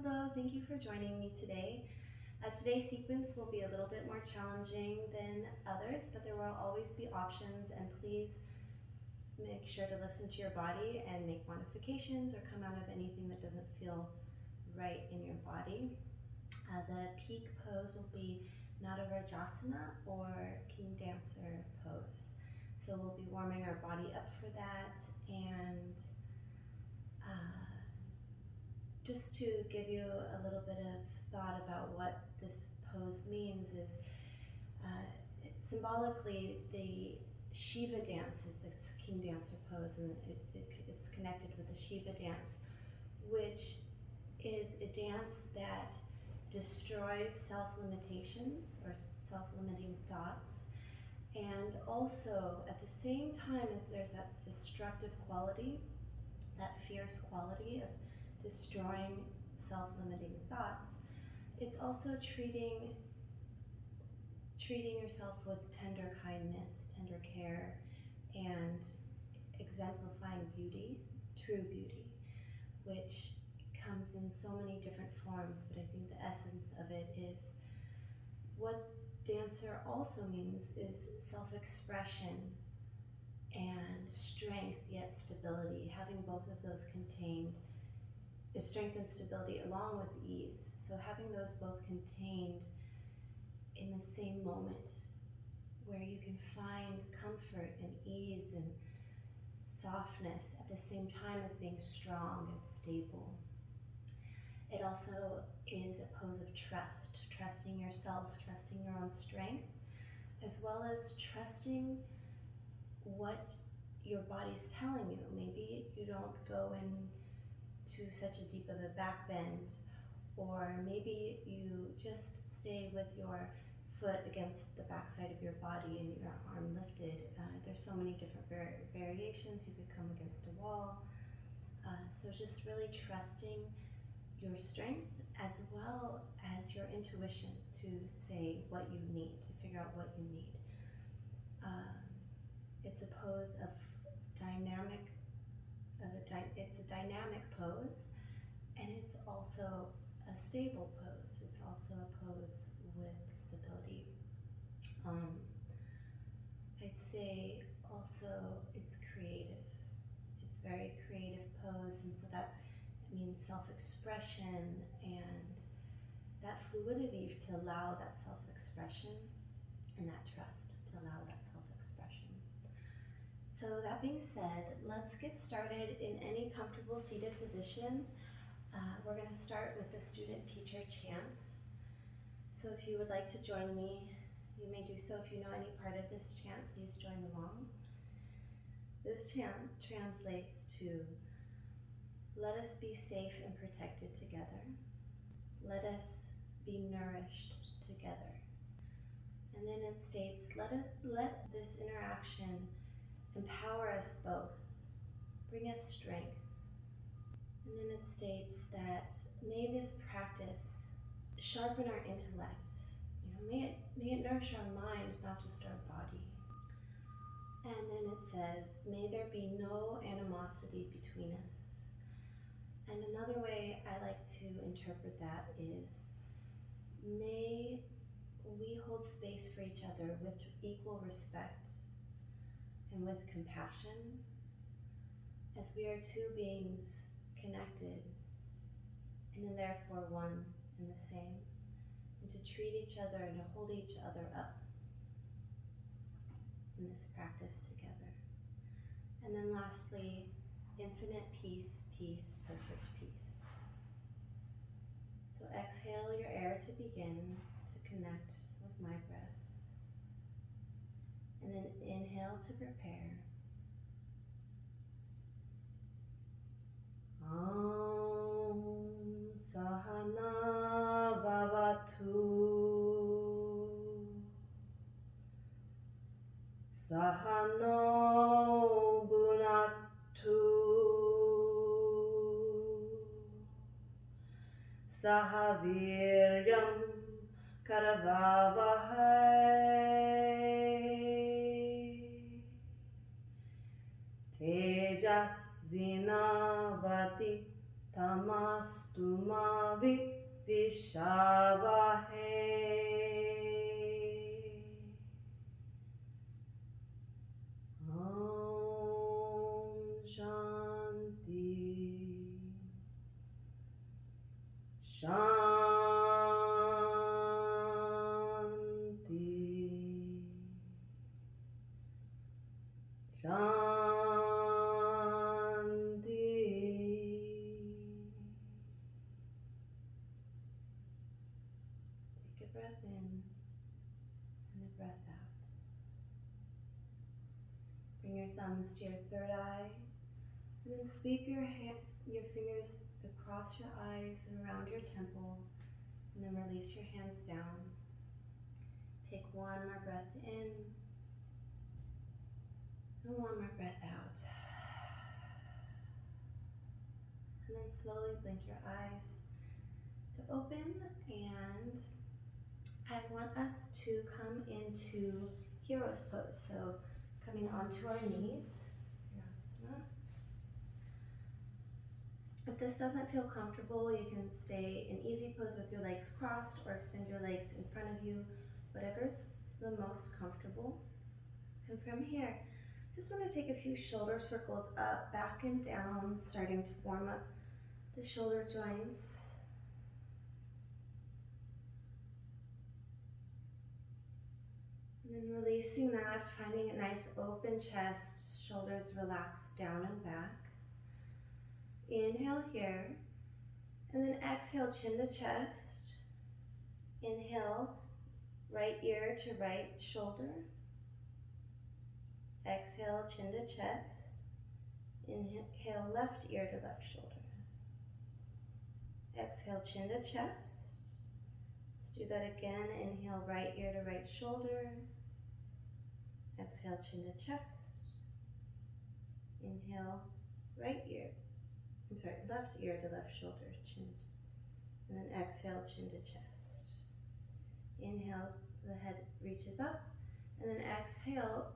Hello, thank you for joining me today. Today's sequence will be a little bit more challenging than others, but there will always be options, and please make sure to listen to your body and make modifications or come out of anything that doesn't feel right in your body. The peak pose will be Natarajasana or King Dancer pose. So we'll be warming our body up for that, and just to give you a little bit of thought about what this pose means is symbolically the Shiva dance is this King Dancer pose, and it's connected with the Shiva dance, which is a dance that destroys self-limitations or self-limiting thoughts, and also at the same time as there's that destructive quality, that fierce quality of destroying self-limiting thoughts, it's also treating yourself with tender kindness, tender care, and exemplifying beauty, true beauty, which comes in so many different forms, but I think the essence of it is what dancer also means is self-expression and strength, yet stability, having both of those contained, is strength and stability along with ease. So having those both contained in the same moment, where you can find comfort and ease and softness at the same time as being strong and stable. It also is a pose of trust, trusting yourself, trusting your own strength, as well as trusting what your body's telling you. Maybe you don't go into such a deep of a back bend, or maybe you just stay with your foot against the backside of your body and your arm lifted. There's so many different variations. You could come against a wall. So just really trusting your strength as well as your intuition to say what you need, to figure out what you need. It's a pose of it's a dynamic pose, and it's also a stable pose. It's also a pose with stability. I'd say also it's creative. It's a very creative pose, and so that means self-expression and that fluidity to allow that self-expression, and that trust to allow that self-expression. So that being said, let's get started in any comfortable seated position. We're going to start with the student-teacher chant. So if you would like to join me, you may do so. If you know any part of this chant, please join along. This chant translates to, let us be safe and protected together. Let us be nourished together. And then it states, let this interaction empower us both, bring us strength. And then it states that may this practice sharpen our intellect. May it nourish our mind, not just our body. And then it says, may there be no animosity between us. And another way I like to interpret that is, may we hold space for each other with equal respect and with compassion, as we are two beings connected and then therefore one and the same, and to treat each other and to hold each other up in this practice together. And then lastly, infinite peace, peace, perfect peace. So exhale your air to begin to connect with my breath. And then inhale to prepare. Om Sahana Bhavatu Sahano Bhunaktu Sahaviryam Karavavahai Tejasvinavati Tamastu ma vidvishavahe. Om Shanti. Shanti. Shanti. Take a breath in and a breath out. Bring your thumbs to your third eye, and then sweep your fingers across your eyes and around your temple, and then release your hands down. Take one more breath in, and one more breath out. And then slowly blink your eyes to open, and I want us to come into hero's pose. So coming onto our knees. Asana. If this doesn't feel comfortable, you can stay in easy pose with your legs crossed or extend your legs in front of you, whatever's the most comfortable. And from here, just want to take a few shoulder circles up, back and down, starting to warm up the shoulder joints. And then releasing that, finding a nice open chest, shoulders relaxed down and back. Inhale here, and then exhale, chin to chest. Inhale, right ear to right shoulder. Exhale, chin to chest. Inhale, left ear to left shoulder. Exhale, chin to chest. Let's do that again. Inhale, right ear to right shoulder. Exhale, chin to chest. Inhale, left ear to left shoulder, chin. And then exhale, chin to chest. Inhale, the head reaches up. And then exhale,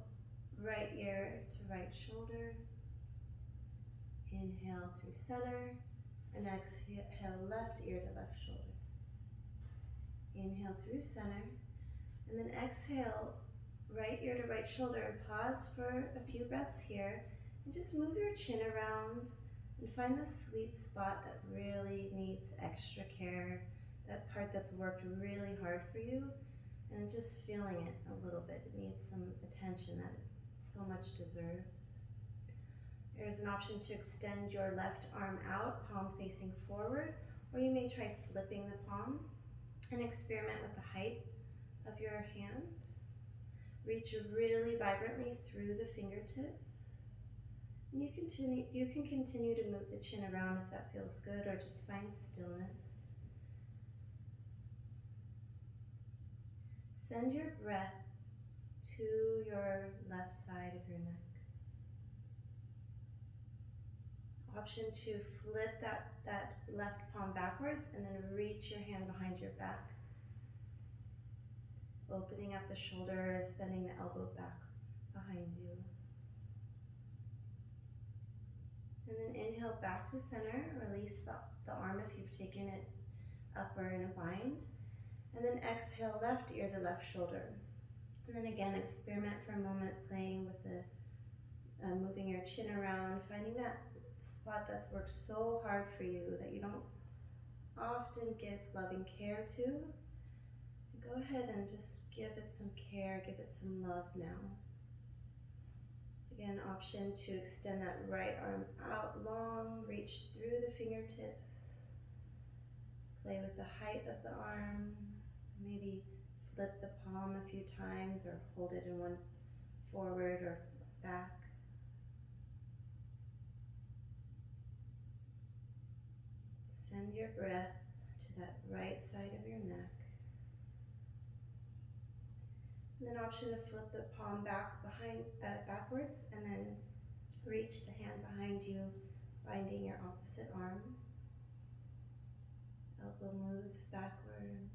right ear to right shoulder. Inhale through center. And exhale, left ear to left shoulder. Inhale through center. And then exhale, right ear to right shoulder. And pause for a few breaths here. And just move your chin around and find the sweet spot that really needs extra care. That part that's worked really hard for you. And just feeling it a little bit. It needs some attention that it so much deserves. There's an option to extend your left arm out, palm facing forward, or you may try flipping the palm and experiment with the height of your hand. Reach really vibrantly through the fingertips. And you can continue to move the chin around if that feels good, or just find stillness. Send your breath to your left side of your neck. Option to flip that left palm backwards and then reach your hand behind your back. Opening up the shoulder, sending the elbow back behind you. And then inhale back to center, release the arm if you've taken it up or in a bind. And then exhale, left ear to left shoulder. And then again, experiment for a moment playing with the moving your chin around, finding that spot that's worked so hard for you that you don't often give loving care to. Go ahead and just give it some care, give it some love now. Again, option to extend that right arm out long, reach through the fingertips. Play with the height of the arm. Maybe flip the palm a few times or hold it in one forward or back. Send your breath to that right side of your neck. And then option to flip the palm backwards and then reach the hand behind you, binding your opposite arm. Elbow moves backwards.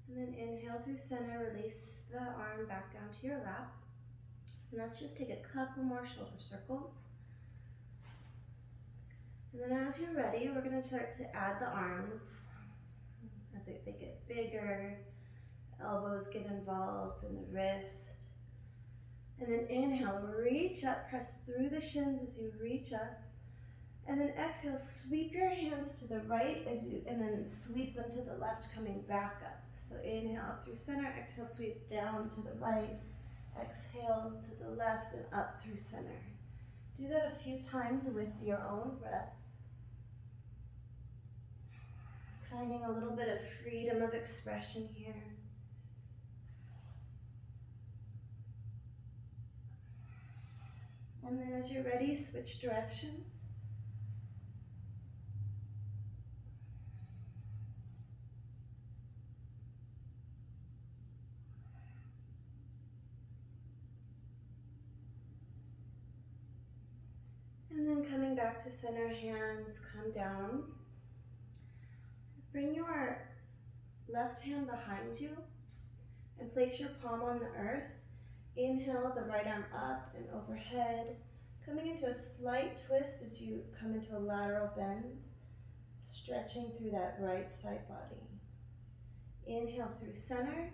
And then inhale through center, release the arm back down to your lap. And let's just take a couple more shoulder circles. And then as you're ready, we're going to start to add the arms as they get bigger, elbows get involved in the wrist. And then inhale, reach up, press through the shins as you reach up. And then exhale, sweep your hands to the right and then sweep them to the left, coming back up. So inhale up through center, exhale, sweep down to the right, exhale to the left and up through center. Do that a few times with your own breath. Finding a little bit of freedom of expression here. And then as you're ready, switch directions. And then coming back to center, hands come down. Bring your left hand behind you and place your palm on the earth. Inhale the right arm up and overhead, coming into a slight twist as you come into a lateral bend, stretching through that right side body. Inhale through center,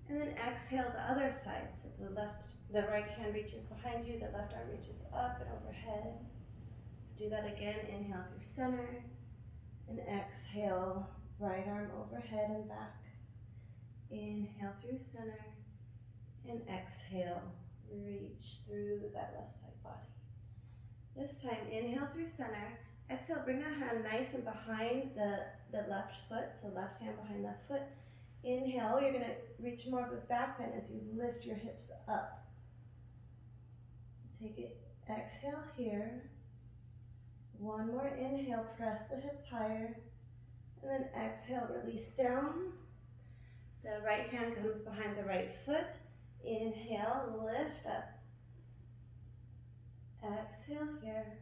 and then exhale the other side. So the right hand reaches behind you, the left arm reaches up and overhead. Let's do that again. Inhale through center, and exhale, right arm overhead and back. Inhale through center, and exhale, reach through that left side body. This time, inhale through center, exhale, bring that hand nice and behind the left foot, so left hand behind left foot. Inhale, you're gonna reach more of a back bend as you lift your hips up. Take it, exhale here. One more inhale, press the hips higher, and then exhale, release down. The right hand comes behind the right foot. Inhale, lift up. Exhale here.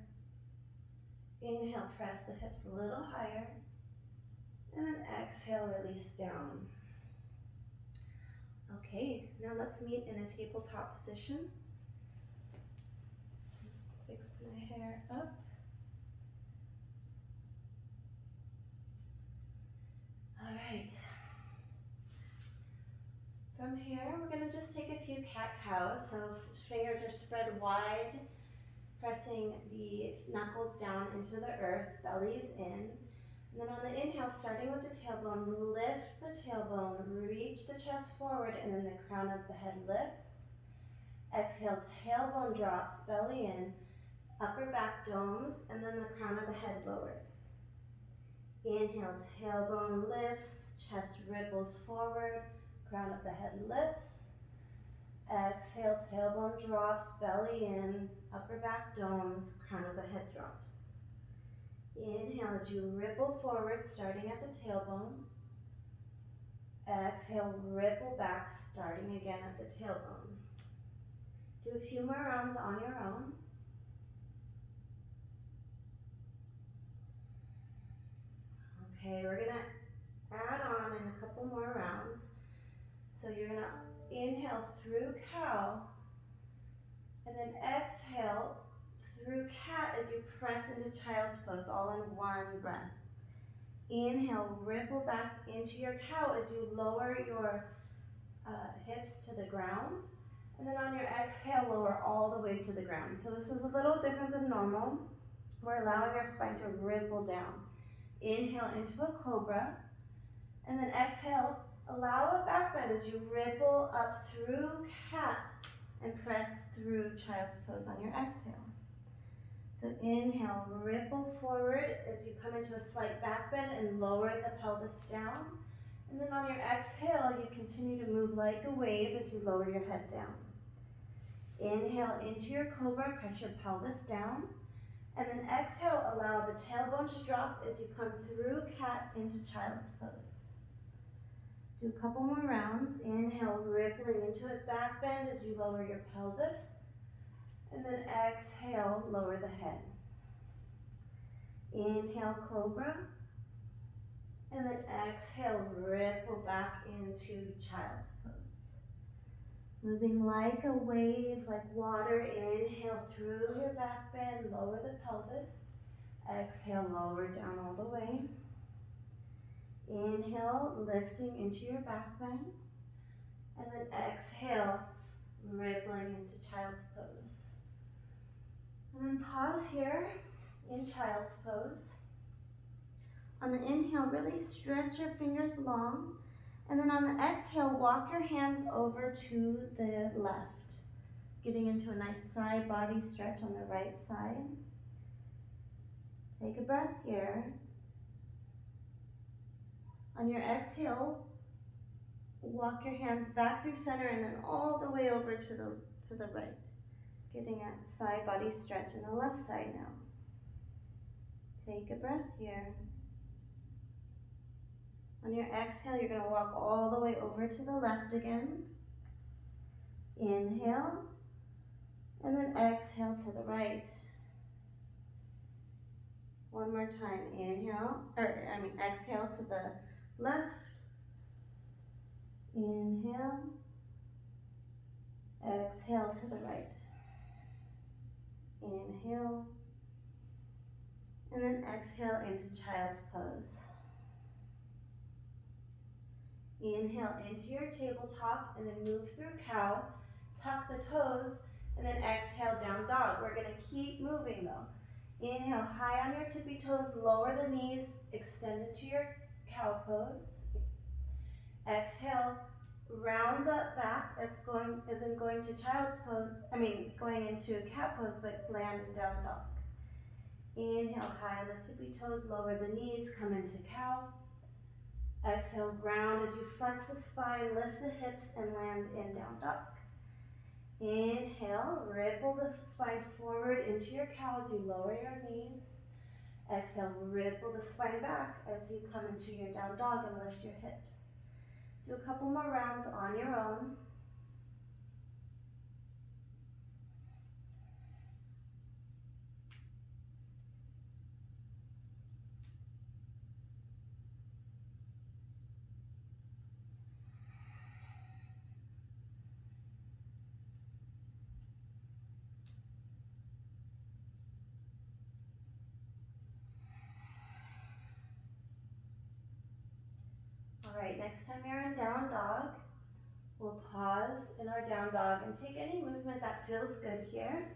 Inhale, press the hips a little higher. And then exhale, release down. Okay, now let's meet in a tabletop position. Fix my hair up. All right. From here, we're going to just take a few cat-cows. So fingers are spread wide, pressing the knuckles down into the earth, bellies in. And then on the inhale, starting with the tailbone, lift the tailbone, reach the chest forward, and then the crown of the head lifts. Exhale, tailbone drops, belly in, upper back domes, and then the crown of the head lowers. Inhale, tailbone lifts, chest ripples forward, crown of the head lifts. Exhale, tailbone drops, belly in, upper back domes, crown of the head drops. Inhale as you ripple forward, starting at the tailbone. Exhale, ripple back, starting again at the tailbone. Do a few more rounds on your own. Okay, we're gonna add on in a couple more rounds. So you're gonna inhale through cow, and then exhale through cat as you press into child's pose, all in one breath. Inhale, ripple back into your cow as you lower your hips to the ground. And then on your exhale, lower all the way to the ground. So this is a little different than normal. We're allowing our spine to ripple down. Inhale into a cobra. And then exhale, allow a back bend as you ripple up through cat and press through child's pose on your exhale. So inhale, ripple forward as you come into a slight back bend and lower the pelvis down. And then on your exhale, you continue to move like a wave as you lower your head down. Inhale into your cobra, press your pelvis down. And then exhale, allow the tailbone to drop as you come through cat into child's pose. Do a couple more rounds. Inhale, rippling into a back bend as you lower your pelvis. And then exhale, lower the head. Inhale, cobra. And then exhale, ripple back into child's pose. Moving like a wave, like water. Inhale through your back bend, lower the pelvis. Exhale, lower down all the way. Inhale, lifting into your back bend. And then exhale, rippling into child's pose. And then pause here in child's pose. On the inhale, really stretch your fingers long. And then on the exhale, walk your hands over to the left, getting into a nice side body stretch on the right side. Take a breath here. On your exhale, walk your hands back through center and then all the way over to the right, getting a side body stretch on the left side now. Take a breath here. On your exhale, you're going to walk all the way over to the left again. Inhale, and then exhale to the right. One more time, exhale to the left. Inhale, exhale to the right. Inhale, and then exhale into child's pose. Inhale into your tabletop and then move through cow. Tuck the toes and then exhale down dog. We're going to keep moving though. Inhale high on your tippy toes, lower the knees, extend into your cow pose. Exhale, round the back as in going to child's pose, going into cow pose, but land in down dog. Inhale high on the tippy toes, lower the knees, come into cow. Exhale, round as you flex the spine, lift the hips, and land in down dog. Inhale, ripple the spine forward into your cow as you lower your knees. Exhale, ripple the spine back as you come into your down dog and lift your hips. Do a couple more rounds on your own. All right, next time you're in down dog, we'll pause in our down dog and take any movement that feels good here.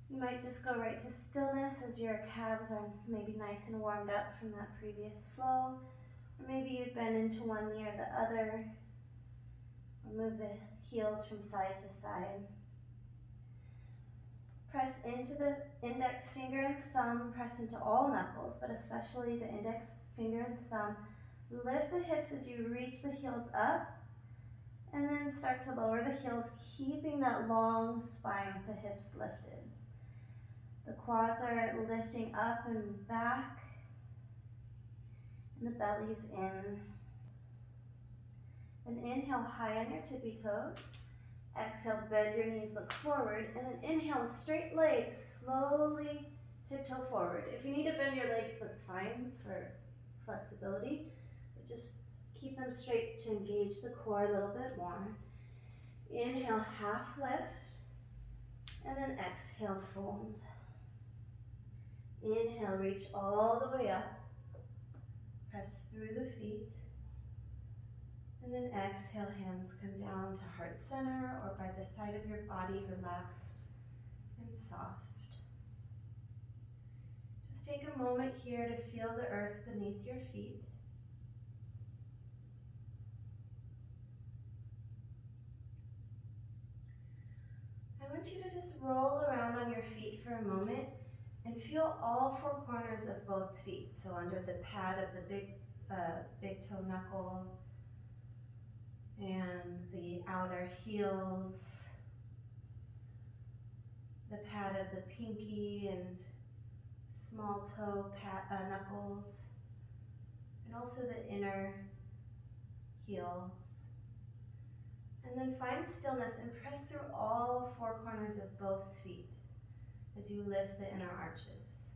You might just go right to stillness as your calves are maybe nice and warmed up from that previous flow. Or maybe you bend into one knee or the other. Or move the heels from side to side. Press into the index finger and thumb. Press into all knuckles, but especially the index finger and thumb. Lift the hips as you reach the heels up, and then start to lower the heels, keeping that long spine with the hips lifted. The quads are lifting up and back, and the belly's in. Then inhale high on your tippy toes. Exhale, bend your knees, look forward, and then inhale with straight legs, slowly tiptoe forward. If you need to bend your legs, that's fine for flexibility. Just keep them straight to engage the core a little bit more. Inhale, half lift, and then exhale, fold. Inhale, reach all the way up. Press through the feet. And then exhale, hands come down to heart center or by the side of your body, relaxed and soft. Just take a moment here to feel the earth beneath your feet. I want you to just roll around on your feet for a moment and feel all four corners of both feet. So under the pad of the big toe knuckle and the outer heels, the pad of the pinky and small toe knuckles, and also the inner heels. And then find stillness and press through all four corners of both feet as you lift the inner arches.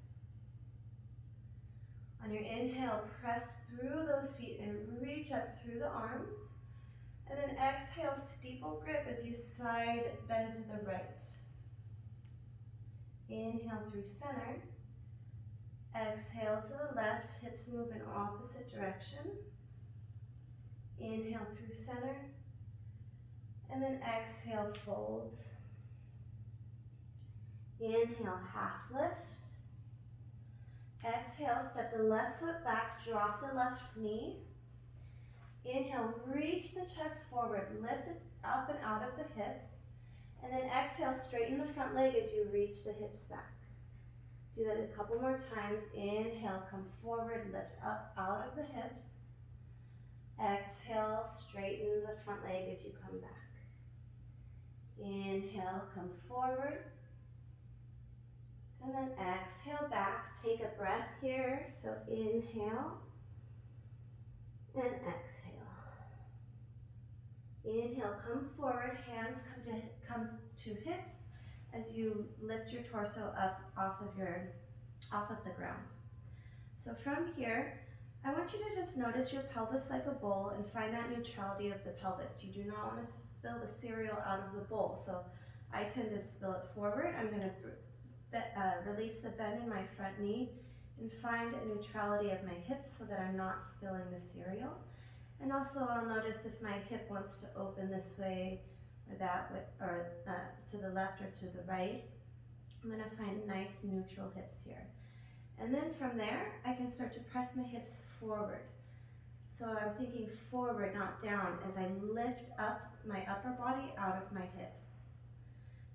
On your inhale, press through those feet and reach up through the arms. And then exhale, steeple grip as you side bend to the right. Inhale through center. Exhale to the left, hips move in opposite direction. Inhale through center, and then exhale, fold. Inhale, half lift. Exhale, step the left foot back, drop the left knee. Inhale, reach the chest forward, lift it up and out of the hips. And then exhale, straighten the front leg as you reach the hips back. Do that a couple more times. Inhale, come forward, lift up out of the hips. Exhale, straighten the front leg as you come back. Inhale, come forward. And then exhale back. Take a breath here. So inhale and exhale. Inhale, come forward. Hands comes to hips as you lift your torso up off of the ground. So from here, I want you to just notice your pelvis like a bowl and find that neutrality of the pelvis. You do not want to spill the cereal out of the bowl. So I tend to spill it forward. I'm going to release the bend in my front knee and find a neutrality of my hips so that I'm not spilling the cereal. And also I'll notice if my hip wants to open this way or that way, or to the left or to the right. I'm going to find nice neutral hips here. And then from there, I can start to press my hips forward. So I'm thinking forward, not down, as I lift up my upper body out of my hips.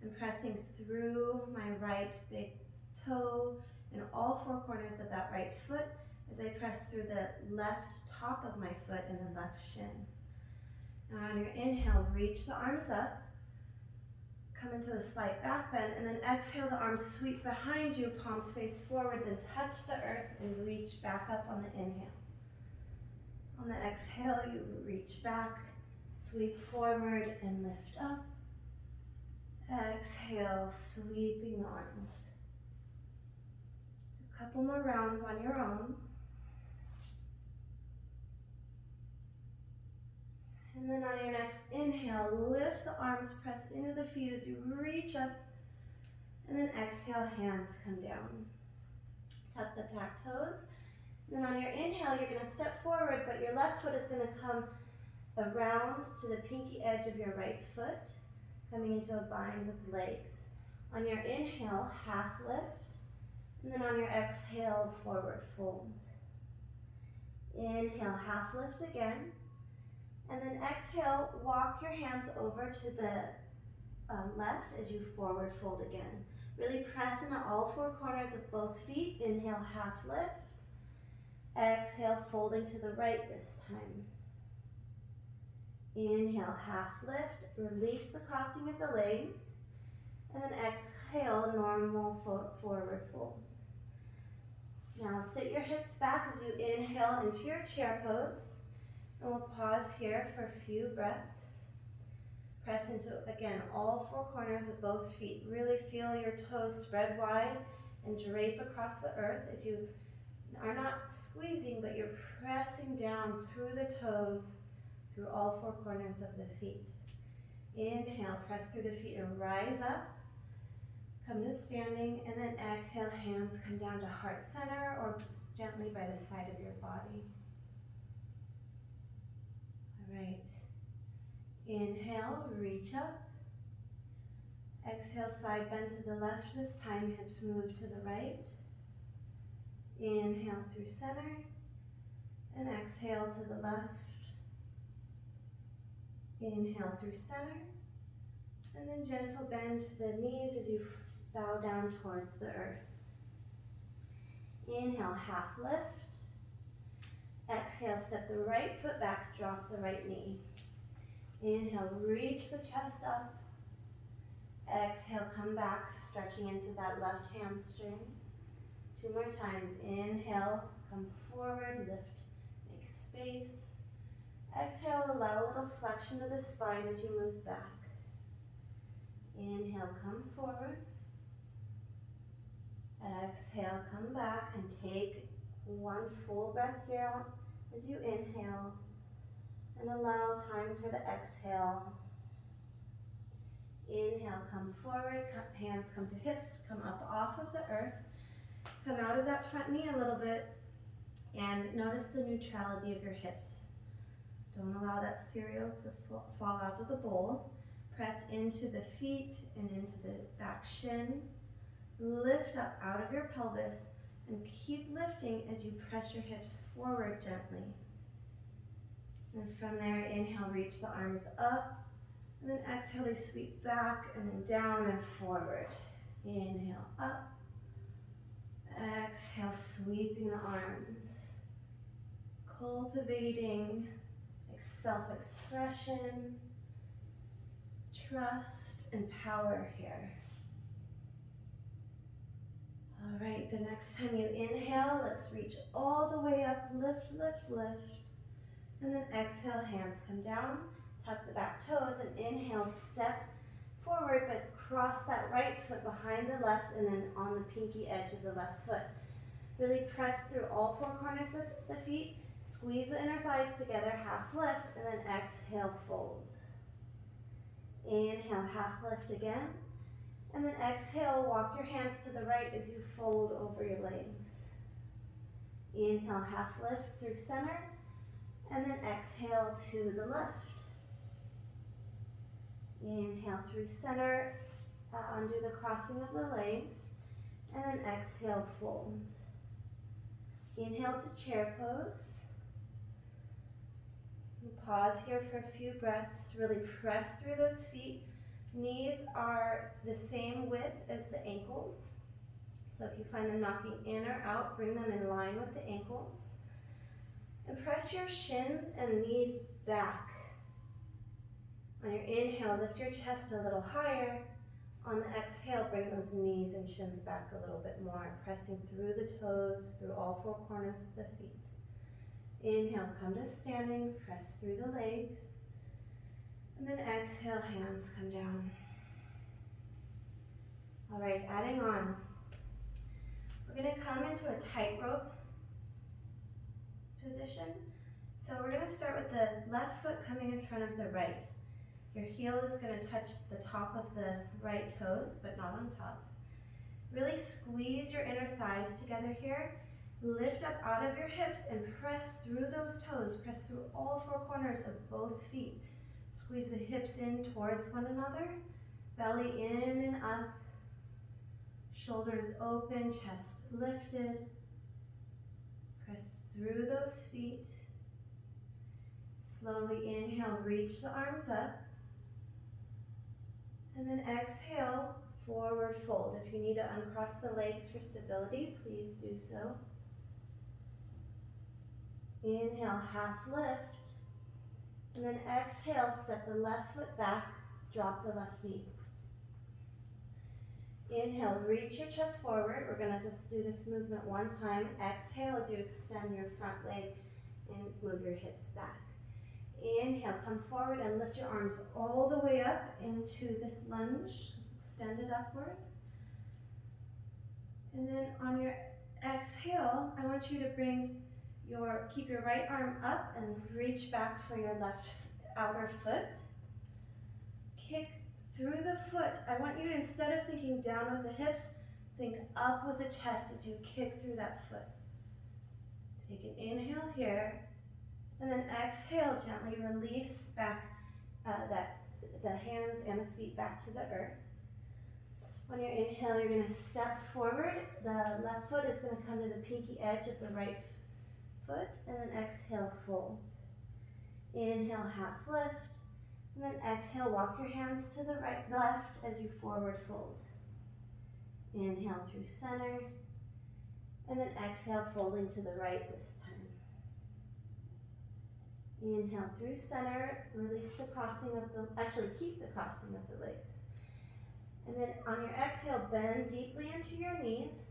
I'm pressing through my right big toe and all four corners of that right foot as I press through the left top of my foot and the left shin. Now on your inhale, reach the arms up, come into a slight back bend, and then exhale, the arms sweep behind you, palms face forward, then touch the earth and reach back up on the inhale. On the exhale, you reach back, sweep forward and lift up. Exhale, sweeping the arms. A couple more rounds on your own. And then on your next inhale, lift the arms, press into the feet as you reach up. And then exhale, hands come down. Tuck the back toes. And then on your inhale, you're going to step forward, but your left foot is going to come around to the pinky edge of your right foot, coming into a bind with legs. On your inhale, half lift. And then on your exhale, forward fold. Inhale, half lift again. And then exhale, walk your hands over to the left as you forward fold again. Really press into all four corners of both feet. Inhale, half lift. Exhale, folding to the right this time. Inhale, half lift. Release the crossing of the legs. And then exhale, normal forward fold. Now sit your hips back as you inhale into your chair pose. And we'll pause here for a few breaths. Press into, again, all four corners of both feet. Really feel your toes spread wide and drape across the earth as you are not squeezing, but you're pressing down through the toes, through all four corners of the feet. Inhale, press through the feet and rise up. Come to standing, and then exhale, hands come down to heart center or gently by the side of your body. All right. Inhale, reach up. Exhale, side bend to the left this time, hips move to the right. Inhale through center, and exhale to the left. Inhale through center, and then gentle bend to the knees as you bow down towards the earth. Inhale, half lift. Exhale, step the right foot back, drop the right knee. Inhale, reach the chest up. Exhale, come back, stretching into that left hamstring. 2 more times. Inhale, come forward, lift, make space. Exhale, allow a little flexion to the spine as you move back. Inhale, come forward. Exhale, come back and take one full breath here out as you inhale. And allow time for the exhale. Inhale, come forward, hands come to hips, come up off of the earth. Come out of that front knee a little bit and notice the neutrality of your hips. Don't allow that cereal to fall out of the bowl. Press into the feet and into the back shin. Lift up out of your pelvis and keep lifting as you press your hips forward gently. And from there, inhale, reach the arms up. And then exhale, sweep back and then down and forward. Inhale, up. Exhale, sweeping the arms. Cultivating self-expression, trust, and power here. All right, the next time you inhale, let's reach all the way up, lift, lift, lift. And then exhale, hands come down, tuck the back toes, and inhale, step forward, but cross that right foot behind the left and then on the pinky edge of the left foot. Really press through all four corners of the feet. Squeeze the inner thighs together, half lift, and then exhale, fold. Inhale, half lift again. And then exhale, walk your hands to the right as you fold over your legs. Inhale, half lift through center. And then exhale to the left. Inhale through center, undo the crossing of the legs. And then exhale, fold. Inhale to chair pose. Pause here for a few breaths. Really press through those feet. Knees are the same width as the ankles. So if you find them knocking in or out, bring them in line with the ankles. And press your shins and knees back. On your inhale, lift your chest a little higher. On the exhale, bring those knees and shins back a little bit more, pressing through the toes, through all four corners of the feet. Inhale, come to standing, press through the legs. And then exhale, hands come down. All right, adding on. We're going to come into a tightrope position. So we're going to start with the left foot coming in front of the right. Your heel is going to touch the top of the right toes, but not on top. Really squeeze your inner thighs together here. Lift up out of your hips and press through those toes. Press through all four corners of both feet. Squeeze the hips in towards one another. Belly in and up. Shoulders open, chest lifted. Press through those feet. Slowly inhale, reach the arms up. And then exhale, forward fold. If you need to uncross the legs for stability, please do so. Inhale, half lift. And then exhale, step the left foot back, drop the left knee. Inhale, reach your chest forward. We're going to just do this movement one time. Exhale as you extend your front leg and move your hips back. Inhale, come forward and lift your arms all the way up into this lunge. Extend it upward. And then on your exhale, I want you to keep your right arm up and reach back for your left outer foot. Kick through the foot. I want you to, instead of thinking down with the hips, think up with the chest as you kick through that foot. Take an inhale here. And then exhale, gently release back the hands and the feet back to the earth. On your inhale, you're going to step forward. The left foot is going to come to the pinky edge of the right foot. And then exhale, fold. Inhale, half lift. And then exhale, walk your hands to the left as you forward fold. Inhale through center. And then exhale, folding to the right this time. Inhale through center, release the crossing of keep the crossing of the legs. And then on your exhale, bend deeply into your knees.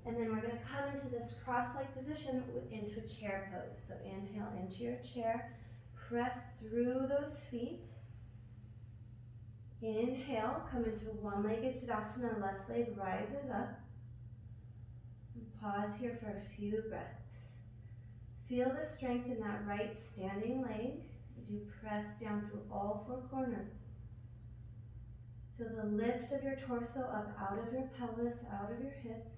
And then we're going to come into this cross-like position into a chair pose. So inhale into your chair, press through those feet. Inhale, come into one-legged Tadasana, left leg rises up. And pause here for a few breaths. Feel the strength in that right standing leg as you press down through all four corners. Feel the lift of your torso up out of your pelvis, out of your hips.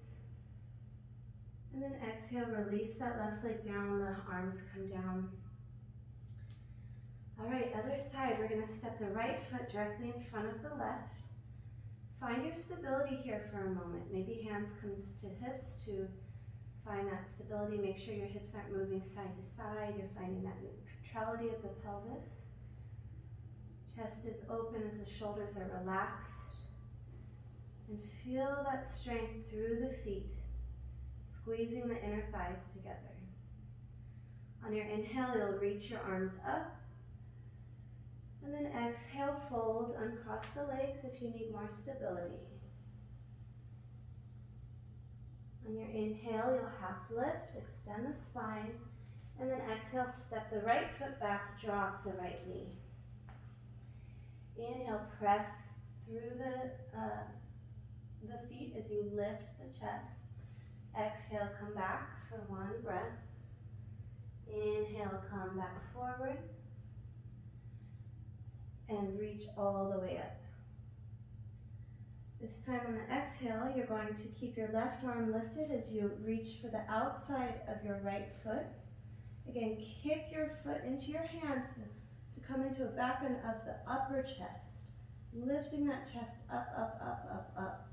And then exhale, release that left leg down, the arms come down. All right, other side, we're gonna step the right foot directly in front of the left. Find your stability here for a moment. Maybe hands comes to hips to find that stability. Make sure your hips aren't moving side to side. You're finding that neutrality of the pelvis. Chest is open as the shoulders are relaxed. And feel that strength through the feet, squeezing the inner thighs together. On your inhale, you'll reach your arms up. And then exhale, fold, uncross the legs if you need more stability. On your inhale, you'll half lift, extend the spine, and then exhale, step the right foot back, drop the right knee. Inhale, press through the feet as you lift the chest. Exhale, come back for one breath. Inhale, come back forward. And reach all the way up. This time on the exhale, you're going to keep your left arm lifted as you reach for the outside of your right foot. Again, kick your foot into your hands to come into a back bend of the upper chest. Lifting that chest up, up, up, up, up.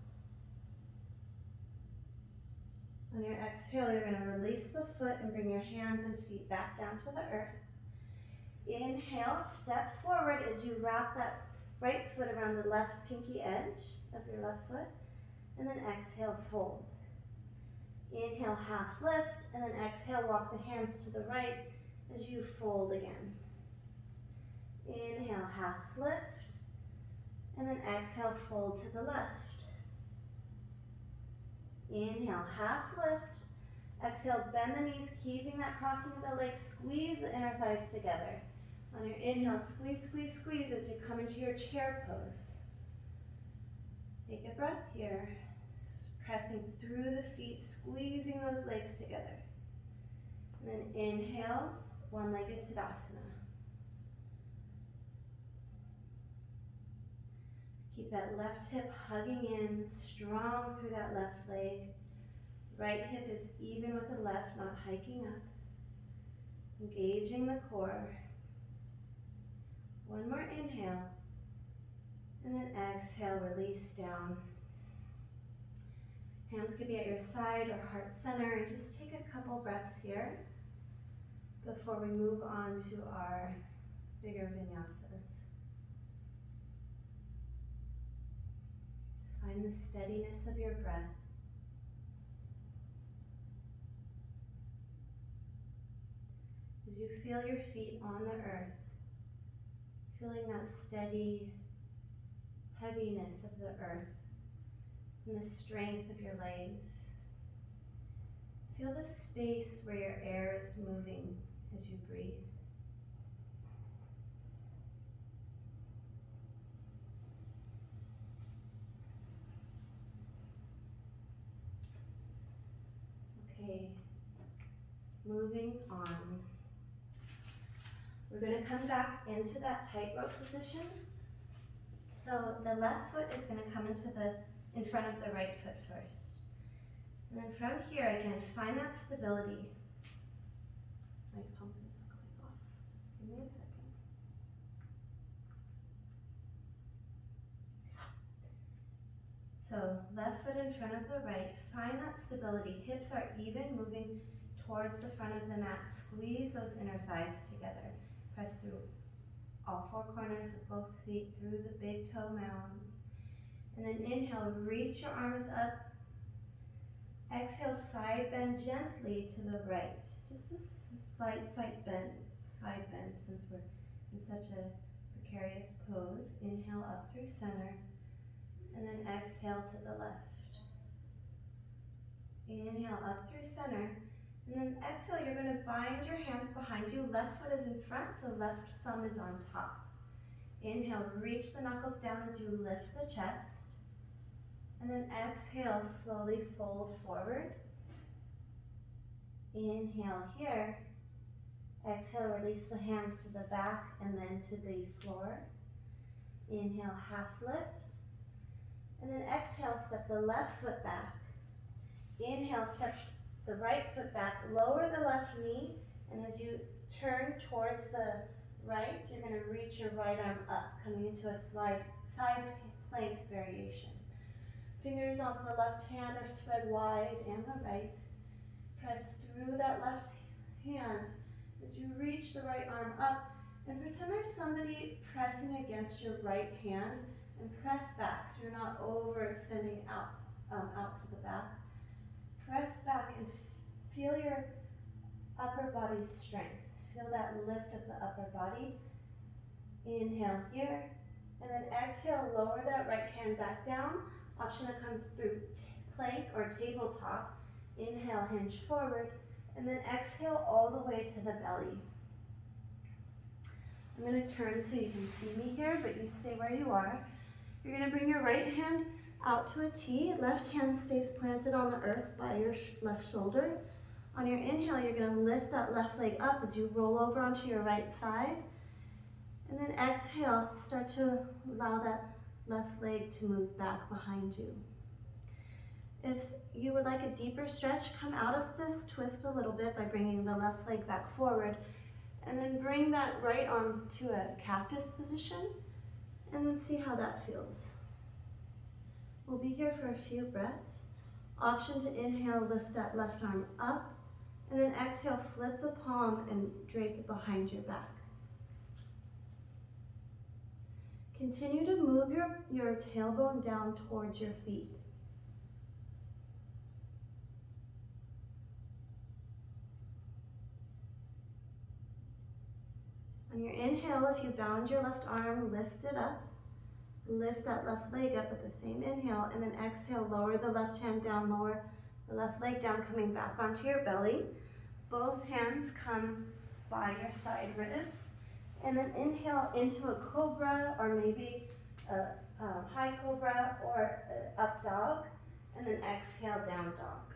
On your exhale, you're going to release the foot and bring your hands and feet back down to the earth. Inhale, step forward as you wrap that right foot around the left pinky edge of your left foot, and then exhale, fold. Inhale, half lift, and then exhale, walk the hands to the right as you fold again. Inhale, half lift, and then exhale, fold to the left. Inhale, half lift. Exhale, bend the knees, keeping that crossing of the legs, squeeze the inner thighs together. On your inhale, squeeze, squeeze, squeeze as you come into your chair pose. Take a breath here, pressing through the feet, squeezing those legs together. And then inhale, one-legged Tadasana. Keep that left hip hugging in, strong through that left leg. Right hip is even with the left, not hiking up. Engaging the core. One more inhale, and then exhale, release down. Hands could be at your side or heart center, and just take a couple breaths here before we move on to our bigger vinyasas. Find the steadiness of your breath. As you feel your feet on the earth, feeling that steady heaviness of the earth and the strength of your legs. Feel the space where your air is moving as you breathe. Okay, moving on. We're going to come back into that tightrope position. So the left foot is going to come in front of the right foot first. And then from here, again, find that stability. My pump is going off. Just give me a second. So left foot in front of the right. Find that stability. Hips are even, moving towards the front of the mat. Squeeze those inner thighs together. Press through all four corners of both feet, through the big toe mounds. And then inhale, reach your arms up. Exhale, side bend gently to the right. Just a slight side bend since we're in such a precarious pose. Inhale up through center. And then exhale to the left. Inhale up through center. And then exhale, you're going to bind your hands behind you. Left foot is in front, so left thumb is on top. Inhale, reach the knuckles down as you lift the chest. And then exhale, slowly fold forward. Inhale here. Exhale, release the hands to the back and then to the floor. Inhale, half lift. And then exhale, step the left foot back. Inhale, step the right foot back, lower the left knee, and as you turn towards the right, you're going to reach your right arm up, coming into a side plank variation. Fingers on the left hand are spread wide and the right. Press through that left hand as you reach the right arm up, and pretend there's somebody pressing against your right hand, and press back so you're not overextending out to the back. Press back and feel your upper body strength. Feel that lift of the upper body. Inhale here, and then exhale, lower that right hand back down. Option to come through plank or tabletop. Inhale, hinge forward, and then exhale all the way to the belly. I'm going to turn so you can see me here, but you stay where you are. You're going to bring your right hand out to a T. Left hand stays planted on the earth by your left shoulder. On your inhale, you're going to lift that left leg up as you roll over onto your right side. And then exhale, start to allow that left leg to move back behind you. If you would like a deeper stretch, come out of this twist a little bit by bringing the left leg back forward, and then bring that right arm to a cactus position, and then see how that feels. We'll be here for a few breaths. Option to inhale, lift that left arm up, and then exhale, flip the palm and drape it behind your back. Continue to move your tailbone down towards your feet. On your inhale, if you bound your left arm, lift it up. Lift that left leg up at the same inhale, and then exhale, lower the left hand down, lower the left leg down, coming back onto your belly. Both hands come by your side ribs, and then inhale into a cobra, or maybe a high cobra, or up dog, and then exhale, down dog.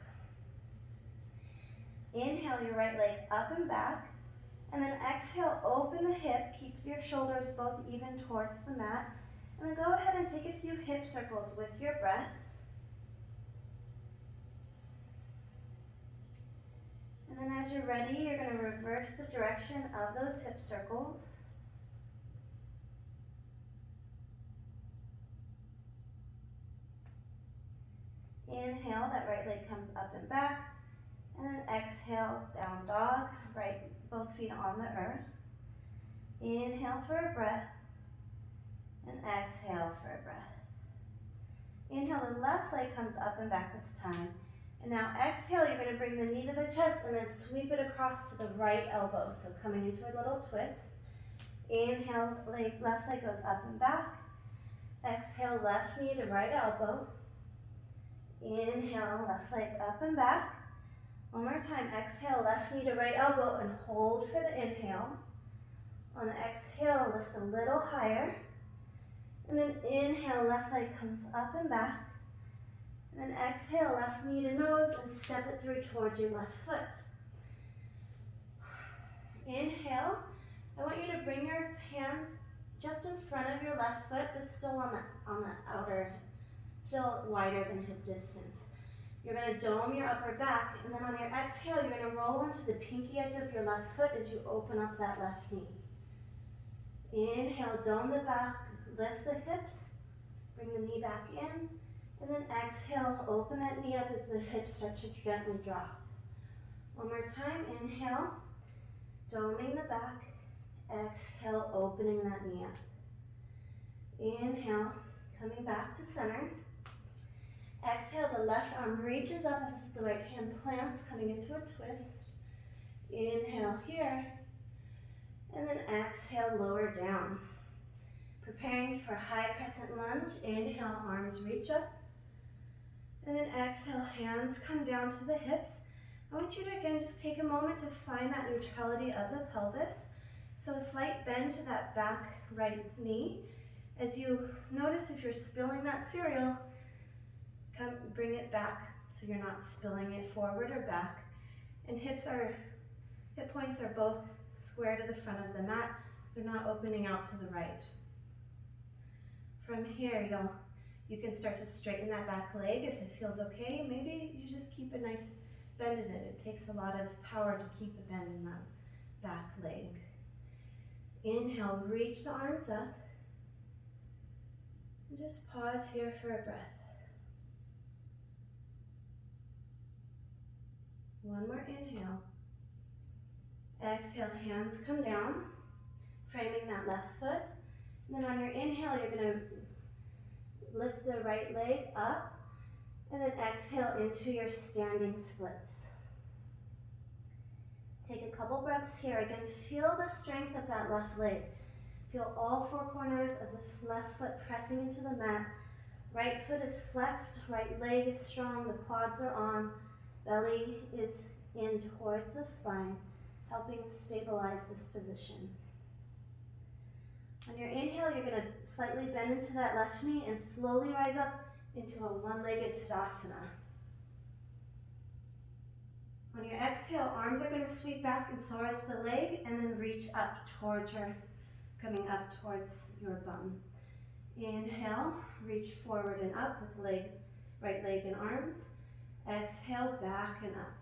Inhale your right leg up and back, and then exhale, open the hip, keep your shoulders both even towards the mat, and then go ahead and take a few hip circles with your breath. And then as you're ready, you're going to reverse the direction of those hip circles. Inhale, that right leg comes up and back, and then exhale, down dog, both feet on the earth. Inhale for a breath, and exhale for a breath. Inhale, the left leg comes up and back this time. And now exhale, you're going to bring the knee to the chest and then sweep it across to the right elbow. So coming into a little twist. Inhale, left leg goes up and back. Exhale, left knee to right elbow. Inhale, left leg up and back. One more time, exhale, left knee to right elbow, and hold for the inhale. On the exhale, lift a little higher. And then inhale, left leg comes up and back. And then exhale, left knee to nose, and step it through towards your left foot. Inhale, I want you to bring your hands just in front of your left foot, but still on the outer, still wider than hip distance. You're going to dome your upper back, and then on your exhale, you're going to roll into the pinky edge of your left foot as you open up that left knee. Inhale, dome the back, lift the hips, bring the knee back in, and then exhale, open that knee up as the hips start to gently drop. One more time, inhale, doming the back, exhale, opening that knee up. Inhale, coming back to center. Exhale, the left arm reaches up as the right hand plants, coming into a twist. Inhale here, and then exhale, lower down. Preparing for high crescent lunge. Inhale, arms reach up. And then exhale, hands come down to the hips. I want you to again just take a moment to find that neutrality of the pelvis. So a slight bend to that back right knee. As you notice if you're spilling that cereal, bring it back so you're not spilling it forward or back. And hip points are both square to the front of the mat. They're not opening out to the right. From here, you can start to straighten that back leg if it feels okay. Maybe you just keep a nice bend bend in it. It takes a lot of power to keep a bend in that back leg. Inhale, reach the arms up. And just pause here for a breath. One more inhale. Exhale, hands come down, framing that left foot. And then on your inhale, you're going to lift the right leg up, and then exhale into your standing splits. Take a couple breaths here. Again, feel the strength of that left leg. Feel all four corners of the left foot pressing into the mat. Right foot is flexed, right leg is strong, the quads are on, belly is in towards the spine, helping stabilize this position. On your inhale, you're going to slightly bend into that left knee and slowly rise up into a one-legged Tadasana. On your exhale, arms are going to sweep back and so is the leg, and then reach up towards coming up towards your bum. Inhale, reach forward and up with legs, right leg and arms. Exhale, back and up.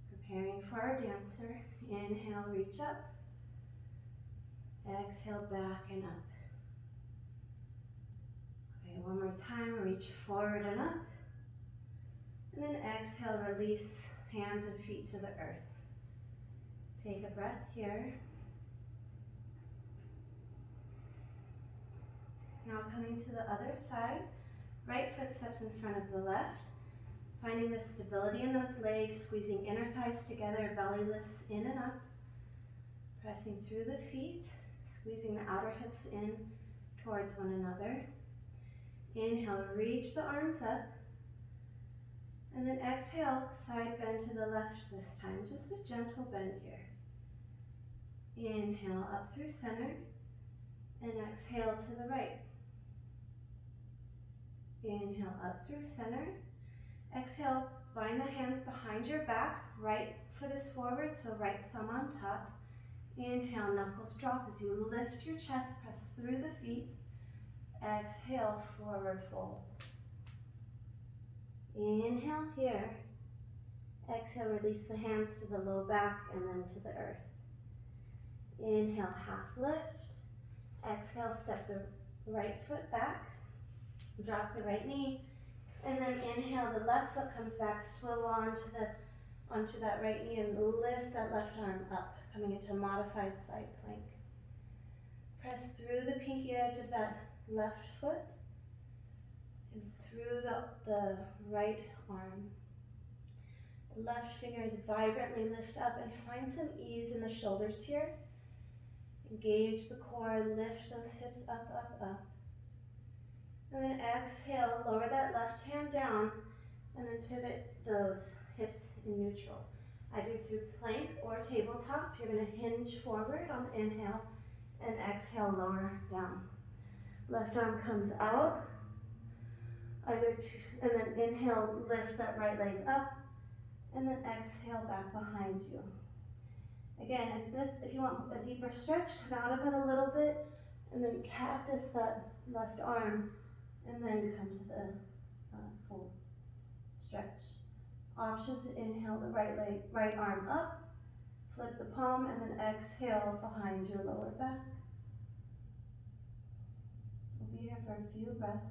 Preparing for our dancer. Inhale, reach up. Exhale, back and up. Okay, one more time, reach forward and up. And then exhale, release hands and feet to the earth. Take a breath here. Now coming to the other side, right foot steps in front of the left, finding the stability in those legs, squeezing inner thighs together, belly lifts in and up, pressing through the feet, squeezing the outer hips in towards one another. Inhale, reach the arms up, and then exhale, side bend to the left this time, just a gentle bend here. Inhale, up through center, and exhale to the right. Inhale, up through center. Exhale, bind the hands behind your back. Right foot is forward, so right thumb on top. Inhale, knuckles drop as you lift your chest, press through the feet. Exhale, forward fold. Inhale here. Exhale, release the hands to the low back and then to the earth. Inhale, half lift. Exhale, step the right foot back. Drop the right knee. And then inhale, the left foot comes back, swivel onto that right knee and lift that left arm up, coming into modified side plank. Press through the pinky edge of that left foot and through the right arm. The left fingers vibrantly lift up and find some ease in the shoulders here. Engage the core, lift those hips up, up, up. And then exhale, lower that left hand down and then pivot those hips in neutral. Either through plank or tabletop, you're going to hinge forward on the inhale and exhale, lower down. Left arm comes out, and then inhale, lift that right leg up, and then exhale back behind you. Again, if you want a deeper stretch, come out of it a little bit, and then cactus that left arm, and then come to the full stretch. Option to inhale the right arm up, flip the palm, and then exhale behind your lower back. We'll be here for a few breaths.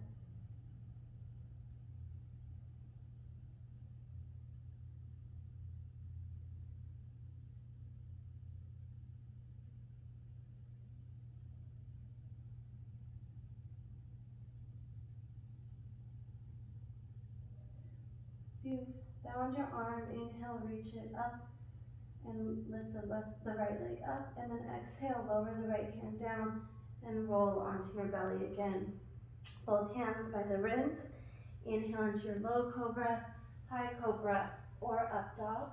You've bound your arm, inhale, reach it up, and lift the right leg up, and then exhale, lower the right hand down, and roll onto your belly again. Both hands by the ribs, inhale into your low cobra, high cobra, or up dog,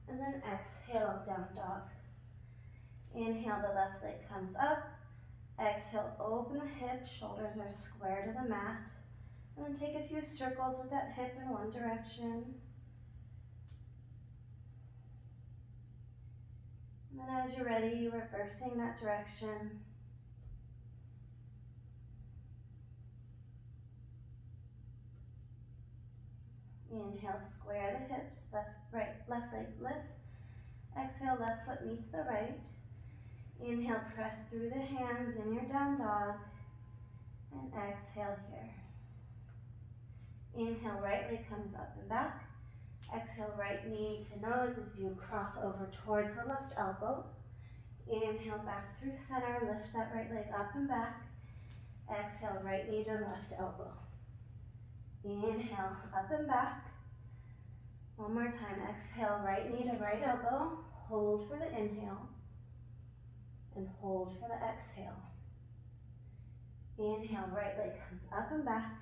and then exhale, down dog. Inhale, the left leg comes up, exhale, open the hips, shoulders are square to the mat. And then take a few circles with that hip in one direction. And then as you're ready, reversing that direction. Inhale, square the hips, left leg lifts. Exhale, left foot meets the right. Inhale, press through the hands in your down dog. And exhale here. Inhale, right leg comes up and back. Exhale, right knee to nose as you cross over towards the left elbow. Inhale, back through center, lift that right leg up and back. Exhale, right knee to left elbow. Inhale, up and back. One more time, exhale, right knee to right elbow. Hold for the inhale. And hold for the exhale. Inhale, right leg comes up and back.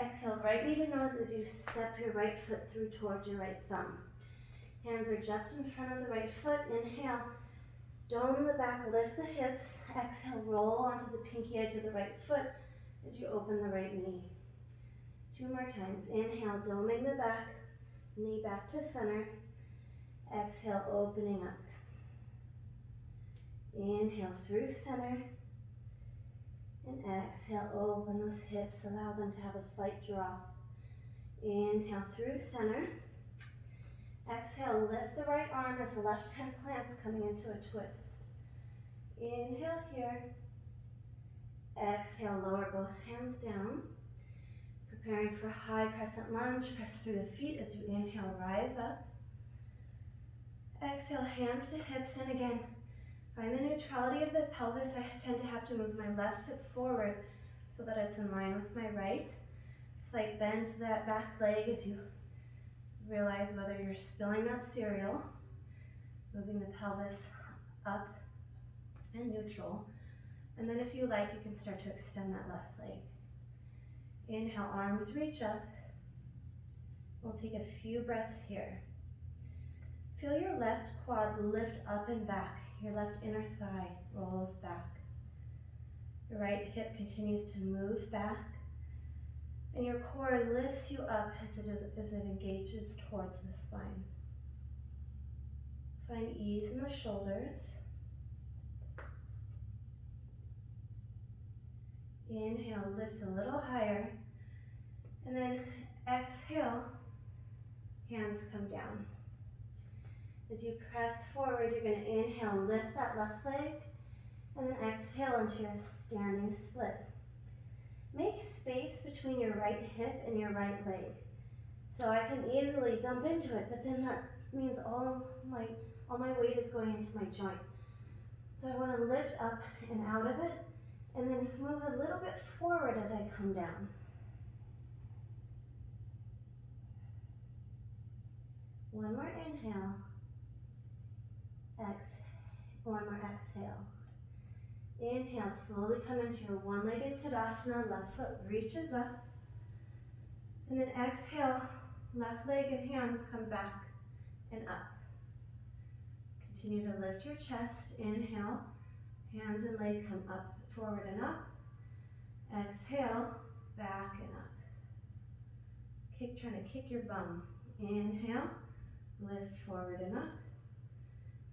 Exhale, right knee to nose as you step your right foot through towards your right thumb. Hands are just in front of the right foot. Inhale, dome the back, lift the hips. Exhale, roll onto the pinky edge of the right foot as you open the right knee. 2 more times. Inhale, doming the back, knee back to center. Exhale, opening up. Inhale through center. And exhale, open those hips, allow them to have a slight drop. Inhale through center. Exhale, lift the right arm as the left hand plants, coming into a twist. Inhale here. Exhale, lower both hands down. Preparing for high crescent lunge, press through the feet as you inhale, rise up. Exhale, hands to hips, and again, find the neutrality of the pelvis. I tend to have to move my left hip forward so that it's in line with my right. Slight bend to that back leg as you realize whether you're spilling that cereal. Moving the pelvis up and neutral. And then if you like, you can start to extend that left leg. Inhale, arms reach up. We'll take a few breaths here. Feel your left quad lift up and back. Your left inner thigh rolls back. Your right hip continues to move back. And your core lifts you up as it engages towards the spine. Find ease in the shoulders. Inhale, lift a little higher. And then exhale, hands come down. As you press forward, you're going to inhale, lift that left leg, and then exhale into your standing split. Make space between your right hip and your right leg. So I can easily dump into it, but then that means all my weight is going into my joint. So I want to lift up and out of it, and then move a little bit forward as I come down. One more inhale. One more exhale. Inhale, slowly come into your one-legged Tadasana, left foot reaches up. And then exhale, left leg and hands come back and up. Continue to lift your chest. Inhale, hands and leg come up, forward and up. Exhale, back and up. Trying to kick your bum. Inhale, lift forward and up.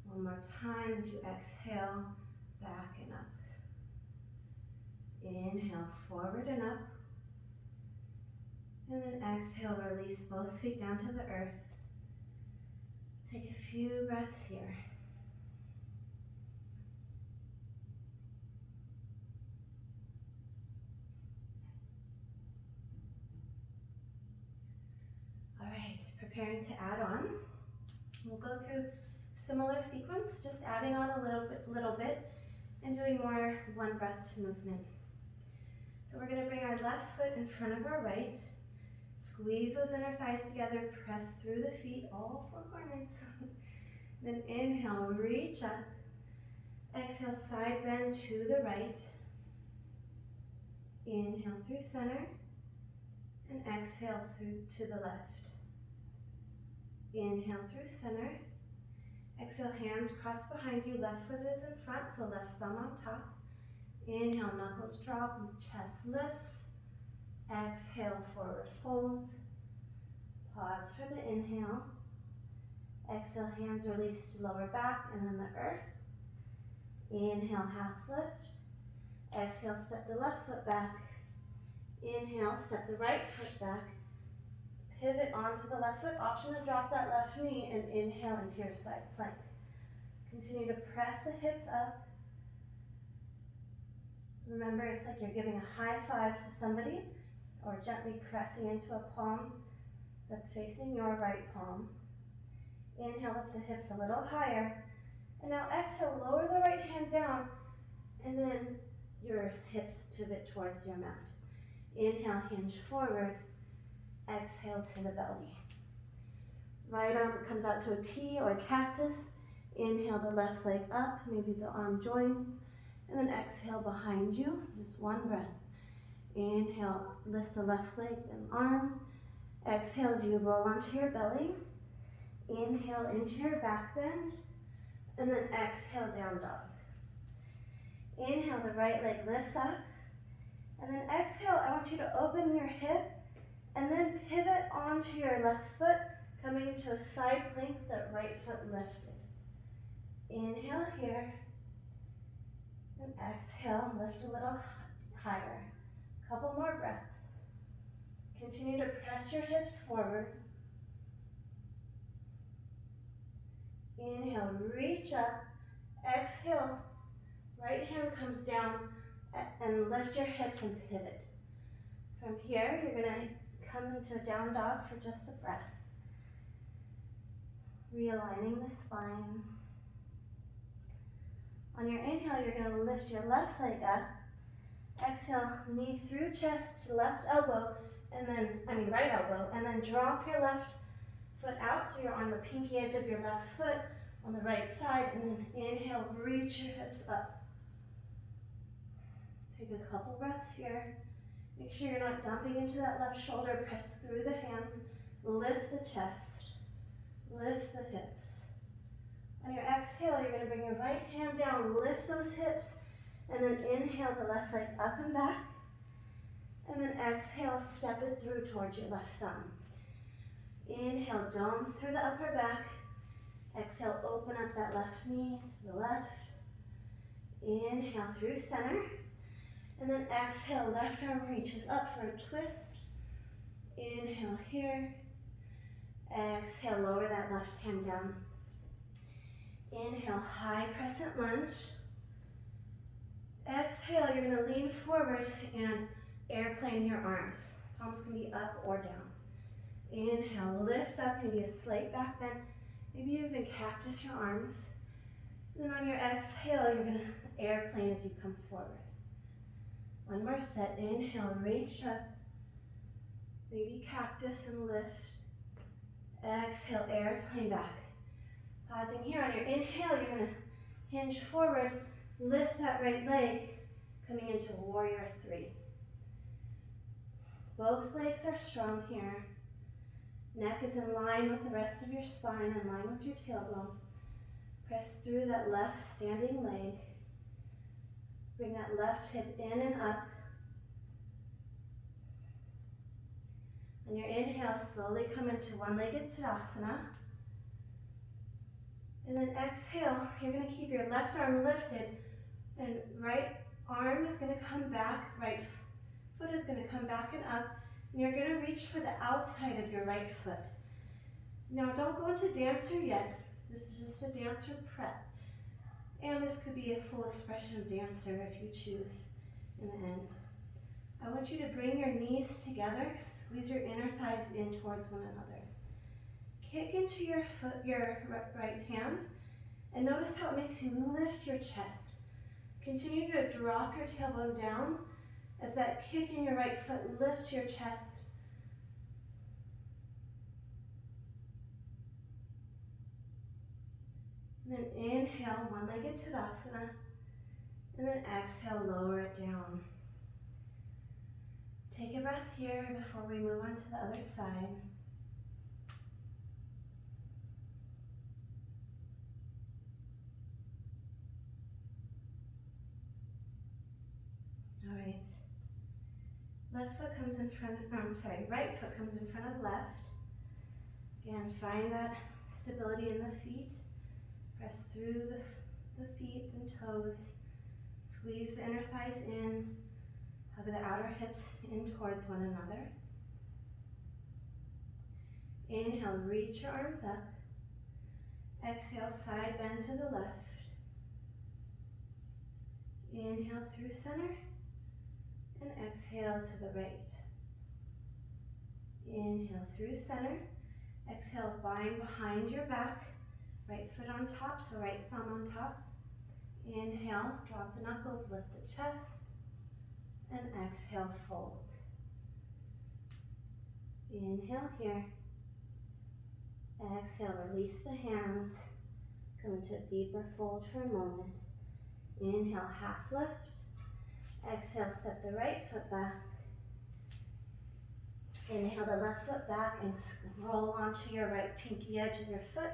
One more time as you exhale, back and up. Inhale, forward and up. And then exhale, release both feet down to the earth. Take a few breaths here. All right, preparing to add on. We'll go through similar sequence, just adding on a little bit and doing more one breath to movement. So we're going to bring our left foot in front of our right, squeeze those inner thighs together, press through the feet, all 4 corners. Then inhale, reach up. Exhale, side bend to the right. Inhale through center, and exhale through to the left. Inhale through center. Exhale, hands cross behind you, left foot is in front, so left thumb on top. Inhale, knuckles drop, chest lifts. Exhale, forward fold. Pause for the inhale. Exhale, hands release to lower back and then the earth. Inhale, half lift. Exhale, step the left foot back. Inhale, step the right foot back. Pivot onto the left foot. Option to drop that left knee and inhale into your side plank. Continue to press the hips up. Remember, it's like you're giving a high five to somebody or gently pressing into a palm that's facing your right palm. Inhale, lift the hips a little higher. And now exhale, lower the right hand down, and then your hips pivot towards your mat. Inhale, hinge forward. Exhale to the belly. Right arm comes out to a T or a cactus. Inhale the left leg up, maybe the arm joins, and then exhale behind you, just one breath. Inhale, lift the left leg and arm. Exhale as you roll onto your belly. Inhale into your back bend, and then exhale, down dog. Inhale, the right leg lifts up, and then exhale, I want you to open your hip, and then pivot onto your left foot, coming into a side plank, that right foot lifted. Inhale here, and exhale, lift a little higher. Couple more breaths. Continue to press your hips forward. Inhale, reach up. Exhale, right hand comes down and lift your hips and pivot. From here, you're gonna come into a down dog for just a breath. Realigning the spine. On your inhale, you're gonna lift your left leg up. Exhale, knee through chest to left elbow, and then, right elbow, and then drop your left foot out so you're on the pinky edge of your left foot on the right side, and then inhale, reach your hips up. Take a couple breaths here. Make sure you're not dumping into that left shoulder. Press through the hands. Lift the chest. Lift the hips. On your exhale, you're going to bring your right hand down. Lift those hips. And then inhale the left leg up and back. And then exhale, step it through towards your left thumb. Inhale, dome through the upper back. Exhale, open up that left knee to the left. Inhale through center. And then exhale, left arm reaches up for a twist. Inhale here. Exhale, lower that left hand down. Inhale, high crescent lunge. Exhale, you're going to lean forward and airplane your arms. Palms can be up or down. Inhale, lift up, maybe a slight back bend. Maybe you even cactus your arms. And then on your exhale, you're going to airplane as you come forward. One more set. Inhale, reach up. Maybe cactus and lift. Exhale, airplane back. Pausing here on your inhale, you're going to hinge forward, lift that right leg, coming into warrior three. Both legs are strong here. Neck is in line with the rest of your spine, in line with your tailbone. Press through that left standing leg. Bring that left hip in and up. On your inhale, slowly come into one-legged Tadasana. And then exhale, you're going to keep your left arm lifted, and right arm is going to come back, right foot is going to come back and up, and you're going to reach for the outside of your right foot. Now don't go into dancer yet. This is just a dancer prep. And this could be a full expression of dancer if you choose in the end. I want you to bring your knees together, squeeze your inner thighs in towards one another. Kick into your foot, your right hand, and notice how it makes you lift your chest. Continue to drop your tailbone down as that kick in your right foot lifts your chest. And then inhale, one-legged Tadasana, and then exhale, lower it down. Take a breath here before we move on to the other side. All right. Left foot comes in front, right foot comes in front of left. Again, find that stability in the feet. Press through the feet and toes. Squeeze the inner thighs in. Hug the outer hips in towards one another. Inhale, reach your arms up. Exhale, side bend to the left. Inhale through center and exhale to the right. Inhale through center. Exhale, bind behind your back. Right foot on top, so right thumb on top. Inhale, drop the knuckles, lift the chest. And exhale, fold. Inhale here. Exhale, release the hands. Come into a deeper fold for a moment. Inhale, half lift. Exhale, step the right foot back. Inhale the left foot back and roll onto your right pinky edge of your foot,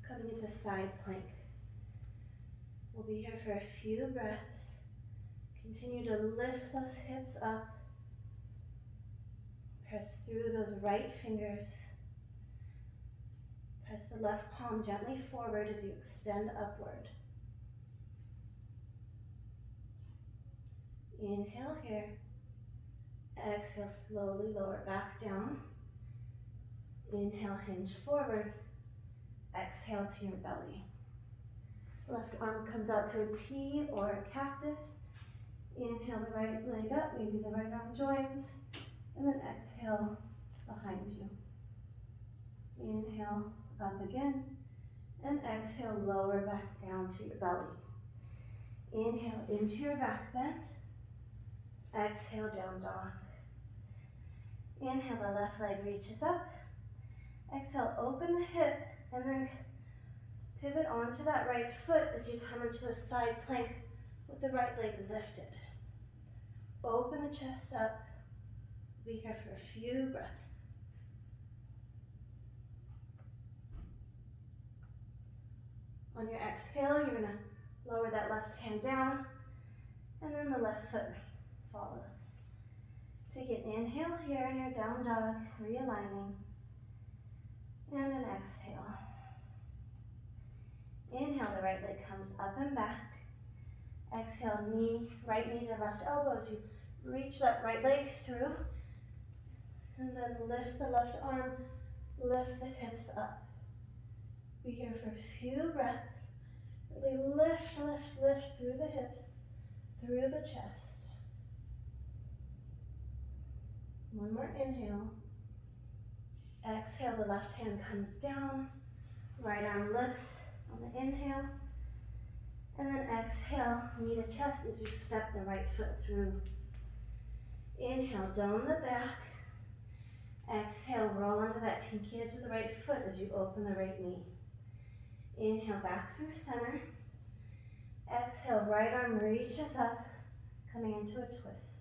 coming into side plank. We'll be here for a few breaths. Continue to lift those hips up. Press through those right fingers. Press the left palm gently forward as you extend upward. Inhale here. Exhale, slowly lower back down. Inhale, hinge forward. Exhale to your belly. Left arm comes out to a T or a cactus. Inhale the right leg up, maybe the right arm joins. And then exhale behind you. Inhale up again. And exhale, lower back down to your belly. Inhale into your back bend. Exhale, down dog. Inhale, the left leg reaches up. Exhale, open the hip and then pivot onto that right foot as you come into a side plank with the right leg lifted. Open the chest up. Be here for a few breaths. On your exhale, you're going to lower that left hand down and then the left foot follows. Take an inhale here in your down dog, realigning, and an exhale. Inhale, the right leg comes up and back. Exhale, right knee to left elbow as you reach that right leg through, and then lift the left arm, lift the hips up. Be here for a few breaths. Really lift, lift, lift through the hips, through the chest. One more inhale. Exhale, the left hand comes down. Right arm lifts on the inhale. And then exhale, knee to chest as you step the right foot through. Inhale, dome the back. Exhale, roll onto that pinky edge of the right foot as you open the right knee. Inhale, back through center. Exhale, right arm reaches up, coming into a twist.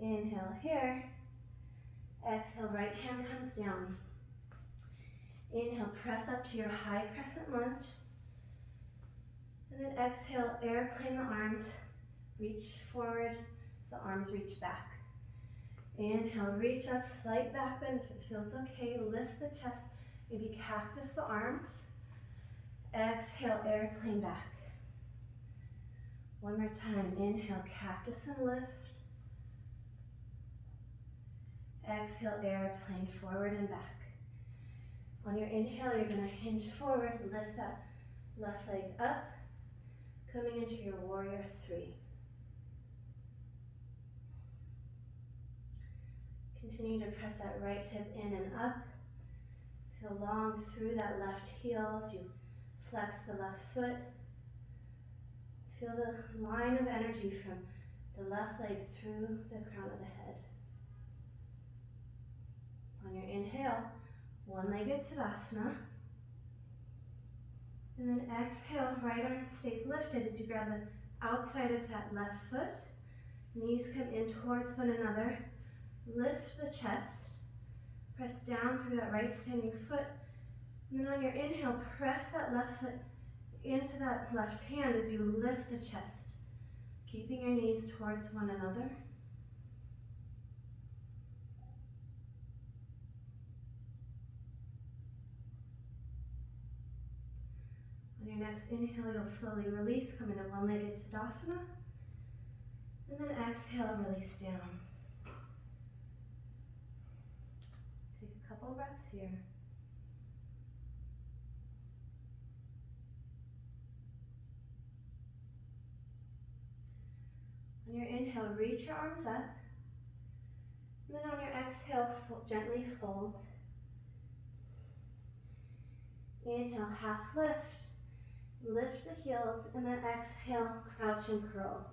Inhale here. Exhale, right hand comes down. Inhale, press up to your high crescent lunge. And then exhale, airplane the arms, reach forward as the arms reach back. Inhale, reach up, slight back bend if it feels okay. Lift the chest, maybe cactus the arms. Exhale, airplane back. One more time, inhale, cactus and lift. Exhale, airplane forward and back. On your inhale, you're going to hinge forward, lift that left leg up, coming into your warrior three. Continue to press that right hip in and up. Feel long through that left heel as you flex the left foot. Feel the line of energy from the left leg through the crown of the head. On your inhale, one-legged Tadasana. And then exhale, right arm stays lifted as you grab the outside of that left foot. Knees come in towards one another. Lift the chest. Press down through that right standing foot. And then on your inhale, press that left foot into that left hand as you lift the chest, keeping your knees towards one another. On your next inhale, you'll slowly release, come into one-legged Tadasana, and then exhale, release down. Take a couple breaths here. On your inhale, reach your arms up. And then on your exhale, gently fold. Inhale, half lift. Lift the heels, and then exhale, crouch and curl.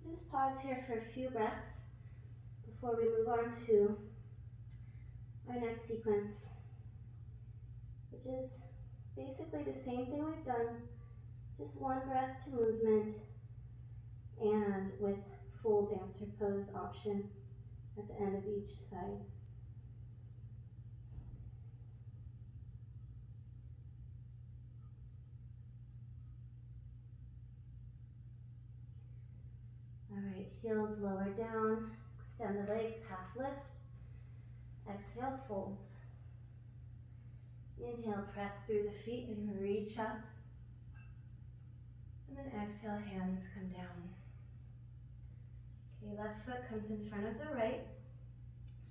Just pause here for a few breaths before we move on to our next sequence, which is basically the same thing we've done, just one breath to movement, and with full dancer pose option at the end of each side. All right, heels lower down, extend the legs, half lift. Exhale, fold. Inhale, press through the feet and reach up. And then exhale, hands come down. Okay, left foot comes in front of the right.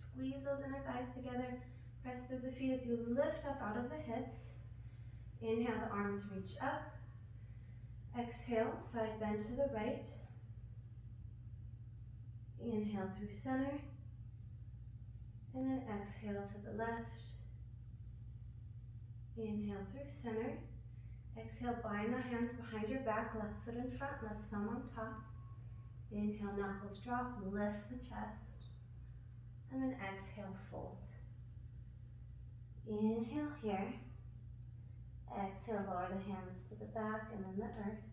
Squeeze those inner thighs together. Press through the feet as you lift up out of the hips. Inhale, the arms reach up. Exhale, side bend to the right. Inhale through center. And then exhale to the left. Inhale through center. Exhale, bind the hands behind your back, left foot in front, left thumb on top. Inhale, knuckles drop, lift the chest. And then exhale, fold. Inhale here. Exhale, lower the hands to the back and then the earth.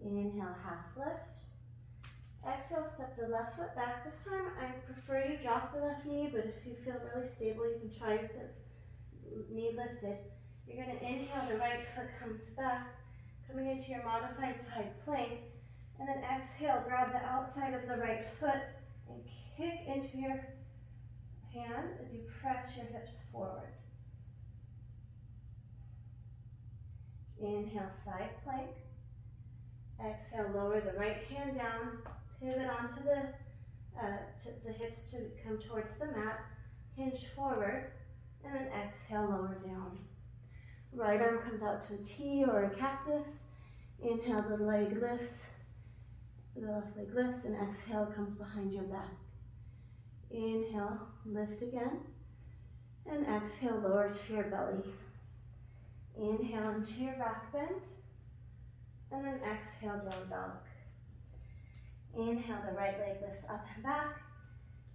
Inhale, half lift. Exhale, step the left foot back. This time I prefer you drop the left knee, but if you feel really stable, you can try with the knee lifted. You're going to inhale, the right foot comes back, coming into your modified side plank, and then exhale, grab the outside of the right foot and kick into your hand as you press your hips forward. Inhale, side plank. Exhale, lower the right hand down, pivot onto the hips to come towards the mat, hinge forward, and then exhale, lower down. Right arm comes out to a T or a cactus. Inhale, the leg lifts, the left leg lifts, and exhale, comes behind your back. Inhale, lift again, and exhale, lower to your belly. Inhale into your back bend, and then exhale, down dog. Inhale, the right leg lifts up and back,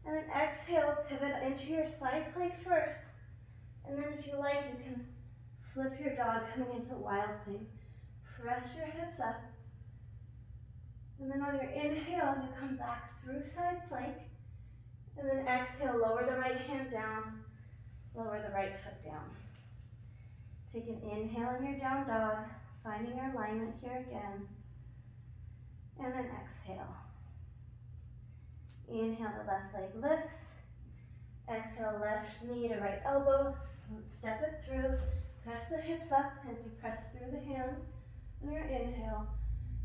and then exhale, pivot into your side plank first, and then if you like, you can flip your dog coming into wild thing. Press your hips up, and then on your inhale, you come back through side plank, and then exhale, lower the right hand down, lower the right foot down. Take an inhale in your down dog, finding your alignment here again, and then exhale. Inhale, the left leg lifts. Exhale, left knee to right elbow, step it through, press the hips up as you press through the hand on your inhale,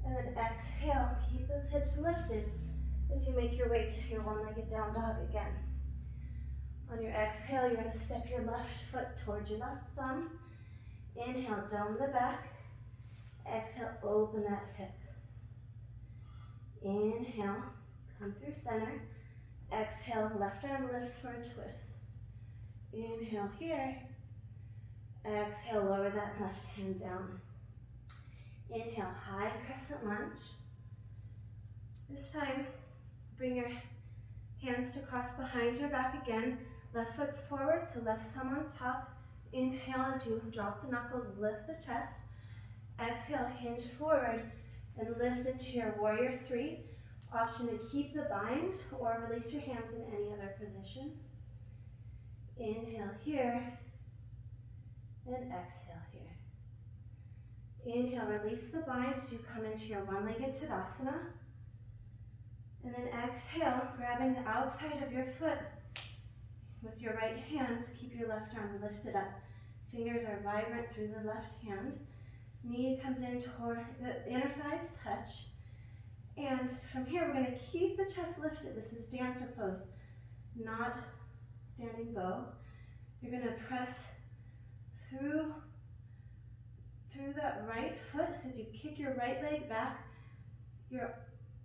and then exhale, keep those hips lifted as you make your way to your one-legged down dog again. On your exhale, you're going to step your left foot towards your left thumb. Inhale, dome the back. Exhale, open that hip. Inhale, come through center. Exhale, left arm lifts for a twist. Inhale here. Exhale, lower that left hand down. Inhale, high crescent lunge. This time, bring your hands to cross behind your back again. Left foot's forward, so left thumb on top. Inhale as you drop the knuckles, lift the chest. Exhale, hinge forward and lift into your warrior three. Option to keep the bind or release your hands in any other position. Inhale here and exhale here. Inhale, release the bind as you come into your one-legged Tadasana. And then exhale, grabbing the outside of your foot with your right hand, keep your left arm lifted up. Fingers are vibrant through the left hand. Knee comes in toward the inner thighs touch. And from here, we're going to keep the chest lifted. This is dancer pose, not standing bow. You're going to press through that right foot as you kick your right leg back. You're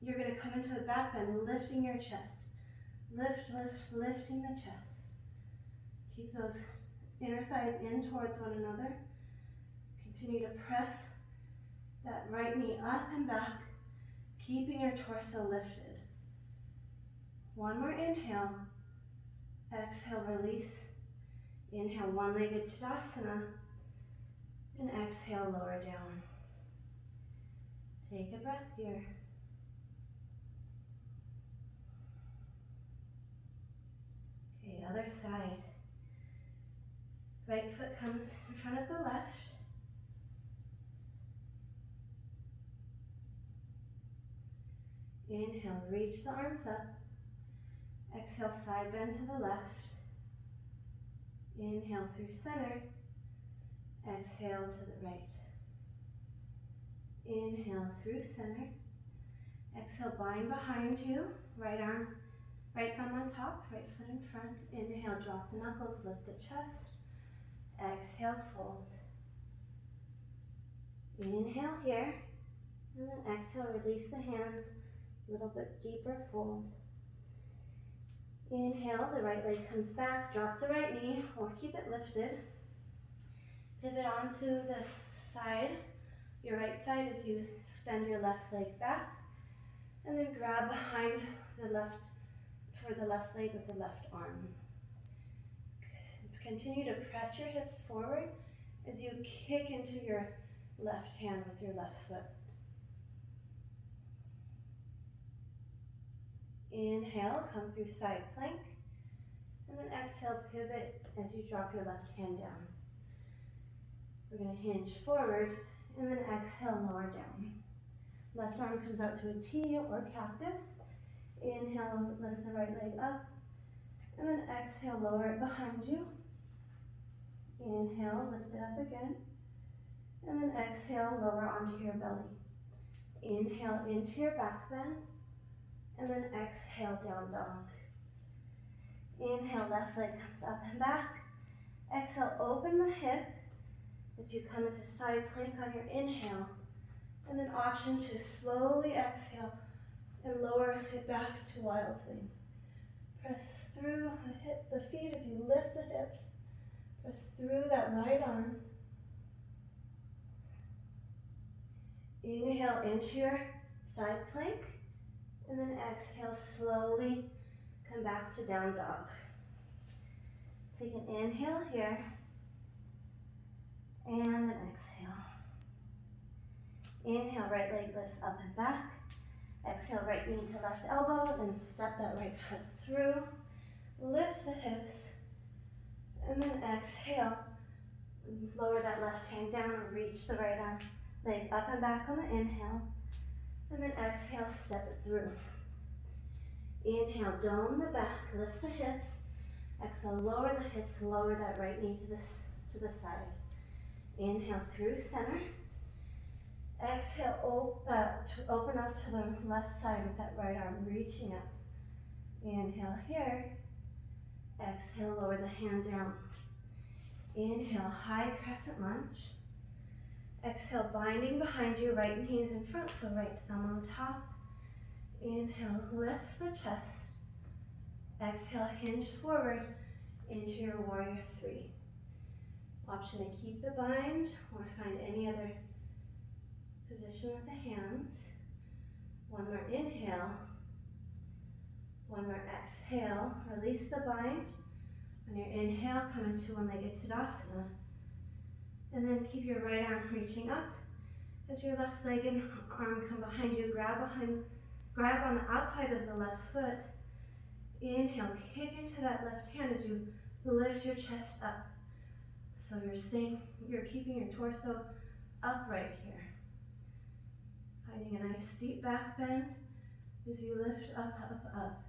going to come into a back bend, lifting your chest. Lift, lift, lifting the chest. Keep those inner thighs in towards one another. Continue to press that right knee up and back, keeping your torso lifted. One more inhale. Exhale, release. Inhale, one-legged Tadasana. And exhale, lower down. Take a breath here. Okay, other side. Right foot comes in front of the left. Inhale, reach the arms up. Exhale, side bend to the left. Inhale through center. Exhale to the right. Inhale through center. Exhale, bind behind you. Right arm, right thumb on top, right foot in front. Inhale, drop the knuckles, lift the chest. Exhale, fold. Inhale here. And then exhale, release the hands. A little bit deeper fold. Inhale, the right leg comes back. Drop the right knee or keep it lifted. Pivot onto the side, your right side as you extend your left leg back. And then grab behind the left, for the left leg with the left arm. Continue to press your hips forward as you kick into your left hand with your left foot. Inhale, come through side plank. And then exhale, pivot as you drop your left hand down. We're going to hinge forward and then exhale, lower down. Left arm comes out to a T or cactus. Inhale, lift the right leg up. And then exhale, lower it behind you. Inhale, lift it up again. And then exhale, lower onto your belly. Inhale into your back bend. And then exhale, down dog. Inhale, left leg comes up and back. Exhale, open the hip as you come into side plank on your inhale. And then option to slowly exhale and lower it back to wild thing. Press through the feet as you lift the hips. Press through that right arm. Inhale into your side plank. And then exhale, slowly come back to down dog. Take an inhale here. And an exhale. Inhale, right leg lifts up and back. Exhale, right knee to left elbow, then step that right foot through. Lift the hips. And then exhale, lower that left hand down and reach the right arm, leg up and back on the inhale. And then exhale, step it through. Inhale, dome the back, lift the hips. Exhale, lower the hips, lower that right knee to the side. Inhale through center. Exhale, open up to the left side with that right arm reaching up. Inhale here. Exhale, lower the hand down. Inhale, high crescent lunge. Exhale, binding behind you, right knee is in front, so right thumb on top. Inhale, lift the chest. Exhale, hinge forward into your warrior three. Option to keep the bind or find any other position with the hands. One more inhale. One more exhale. Release the bind. On your inhale, come into one-legged Tadasana. And then keep your right arm reaching up. As your left leg and arm come behind you, grab on the outside of the left foot. Inhale, kick into that left hand as you lift your chest up. So you're keeping your torso upright here. Finding a nice deep back bend as you lift up, up, up.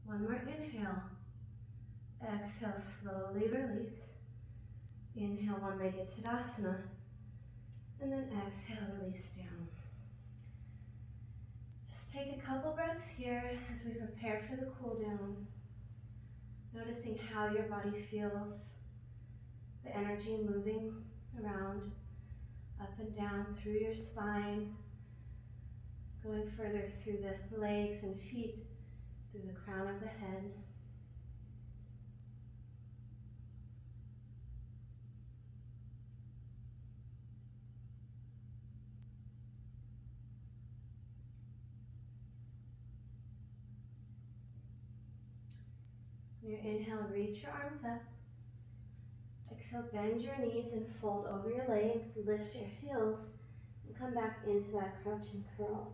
One more inhale. Exhale, slowly release. Inhale, one-legged Tadasana. And then exhale, release down. Just take a couple breaths here as we prepare for the cool down. Noticing how your body feels, the energy moving around, up and down through your spine, going further through the legs and feet, through the crown of the head. On your inhale, reach your arms up. Exhale, bend your knees and fold over your legs, lift your heels, and come back into that crouch and curl.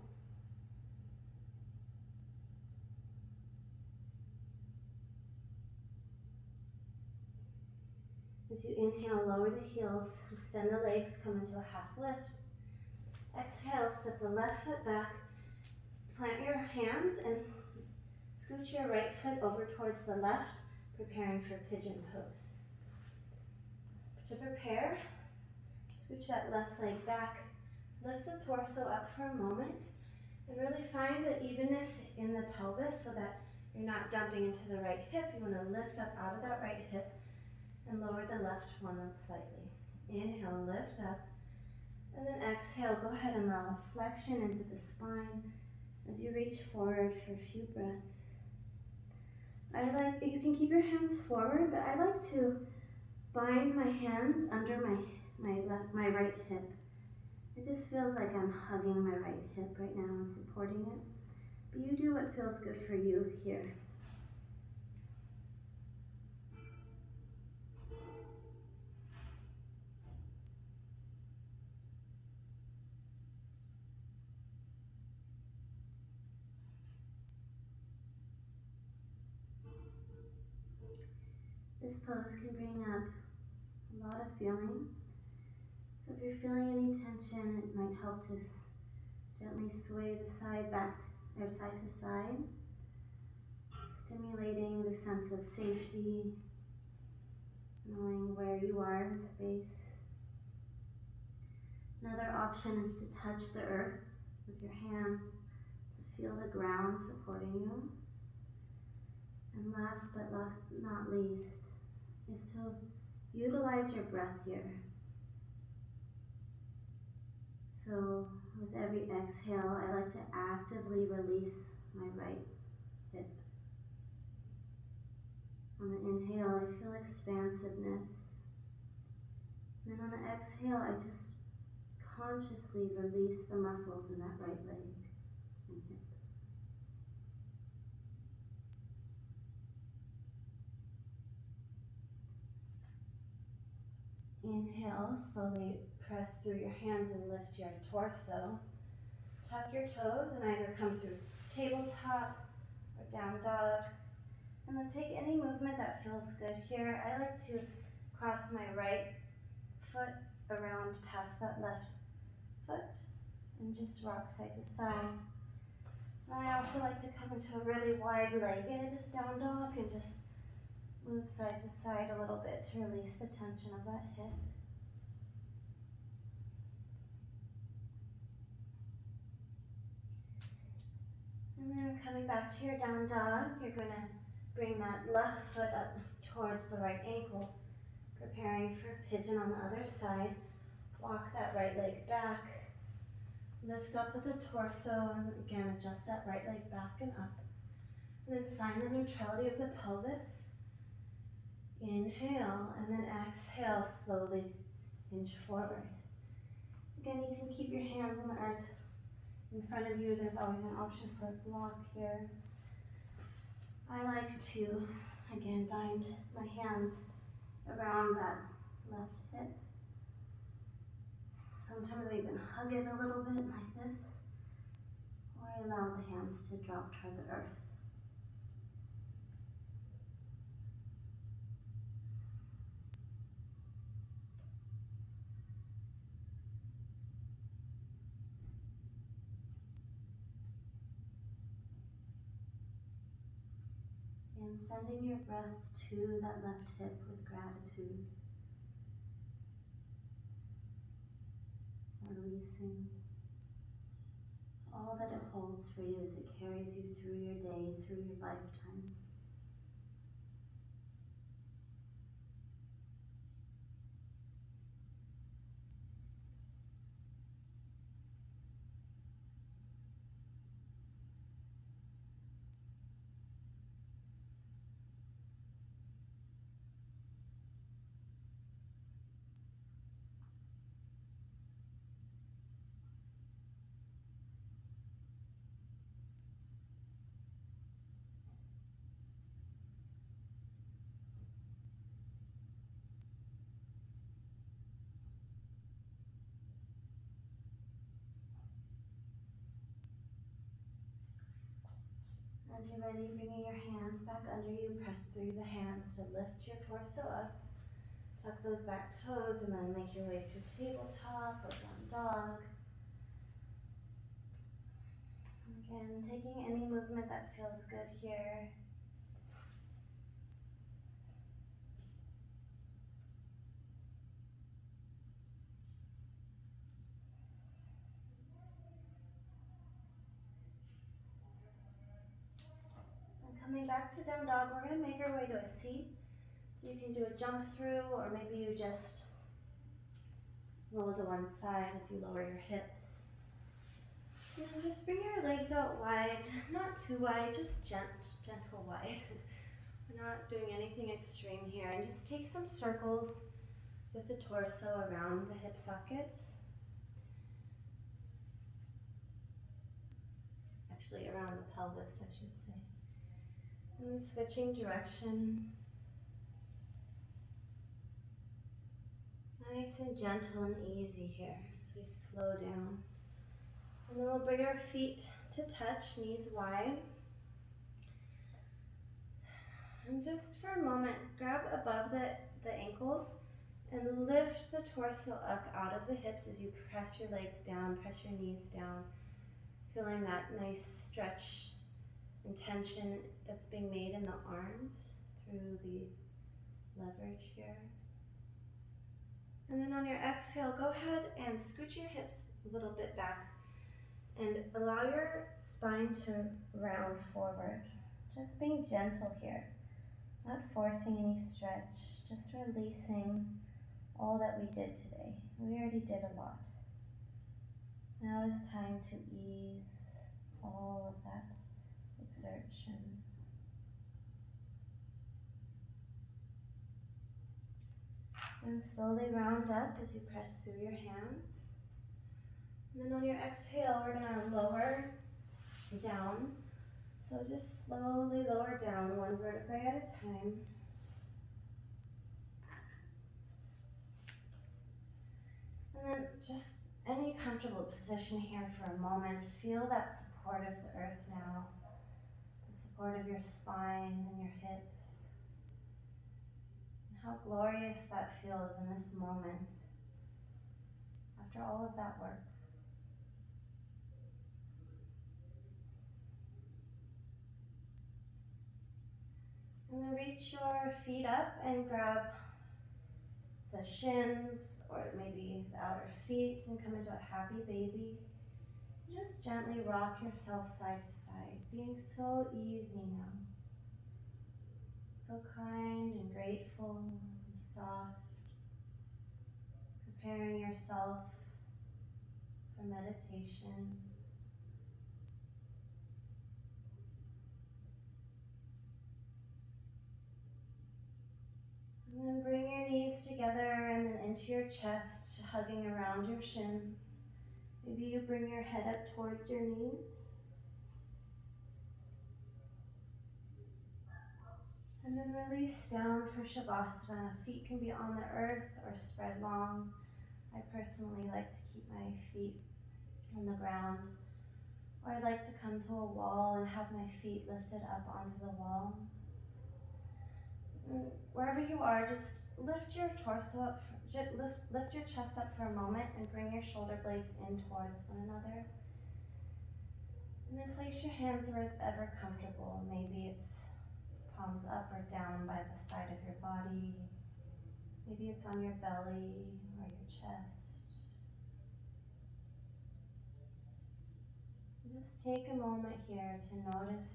As you inhale, lower the heels, extend the legs, come into a half lift. Exhale, step the left foot back, plant your hands and scooch your right foot over towards the left, preparing for pigeon pose. To prepare, scooch that left leg back, lift the torso up for a moment, and really find an evenness in the pelvis so that you're not dumping into the right hip. You want to lift up out of that right hip and lower the left one slightly. Inhale, lift up, and then exhale, go ahead and allow flexion into the spine as you reach forward for a few breaths. You can keep your hands forward, but I like to bind my hands under my right hip. It just feels like I'm hugging my right hip right now and supporting it. But you do what feels good for you here. This pose can bring up a lot of feeling. So if you're feeling any tension, it might help to gently sway the side side to side, stimulating the sense of safety, knowing where you are in space. Another option is to touch the earth with your hands, to feel the ground supporting you. And last but not least is to utilize your breath here. So with every exhale, I like to actively release my right hip. On the inhale, I feel expansiveness. And then on the exhale, I just consciously release the muscles in that right leg and hip. Inhale, slowly press through your hands and lift your torso. Tuck your toes and either come through tabletop or down dog. And then take any movement that feels good here. I like to cross my right foot around past that left foot and just rock side to side. And I also like to come into a really wide-legged down dog and just move side to side a little bit to release the tension of that hip. And then coming back to your down dog, you're going to bring that left foot up towards the right ankle, preparing for pigeon on the other side. Walk that right leg back, lift up with the torso, and again adjust that right leg back and up. And then find the neutrality of the pelvis. Inhale, and then exhale, slowly hinge forward. Again, you can keep your hands on the earth in front of you. There's always an option for a block here. I like to, again, bind my hands around that left hip. Sometimes I even hug it a little bit like this, or I allow the hands to drop toward the earth. And sending your breath to that left hip with gratitude. Releasing all that it holds for you as it carries you through your day, through your lifetime. As you're ready, bringing your hands back under you, press through the hands to lift your torso up. Tuck those back toes and then make your way through tabletop or down dog. Again, taking any movement that feels good here. And coming back to down dog, we're going to make our way to a seat. So you can do a jump through, or maybe you just roll to one side as you lower your hips. And then just bring your legs out wide, not too wide, just gentle wide. We're not doing anything extreme here. And just take some circles with the torso around the hip sockets. Actually, around the pelvis, I should say. And then switching direction. Nice and gentle and easy here as we slow down. And then we'll bring our feet to touch, knees wide. And just for a moment, grab above the ankles and lift the torso up out of the hips as you press your legs down, press your knees down, feeling that nice stretch and tension that's being made in the arms through the leverage here. And then on your exhale, go ahead and scoot your hips a little bit back and allow your spine to round forward. Just being gentle here, not forcing any stretch, just releasing all that we did today. We already did a lot. Now is time to ease all of that exertion. And slowly round up as you press through your hands. And then on your exhale, we're going to lower down. So just slowly lower down, one vertebrae at a time. And then just any comfortable position here for a moment. Feel that support of the earth now. The support of your spine and your hips. And how glorious that feels in this moment after all of that work. And then reach your feet up and grab the shins or maybe the outer feet and come into a happy baby. Just gently rock yourself side to side, being so easy now. So kind and grateful and soft. Preparing yourself for meditation. And then bring your knees together and then into your chest, hugging around your shins. Maybe you bring your head up towards your knees. And then release down for Shavasana. Feet can be on the earth or spread long. I personally like to keep my feet on the ground. Or I like to come to a wall and have my feet lifted up onto the wall. And wherever you are, just lift your torso up, lift your chest up for a moment and bring your shoulder blades in towards one another. And then place your hands where it's ever comfortable. Maybe it's palms up or down by the side of your body. Maybe it's on your belly or your chest. Just take a moment here to notice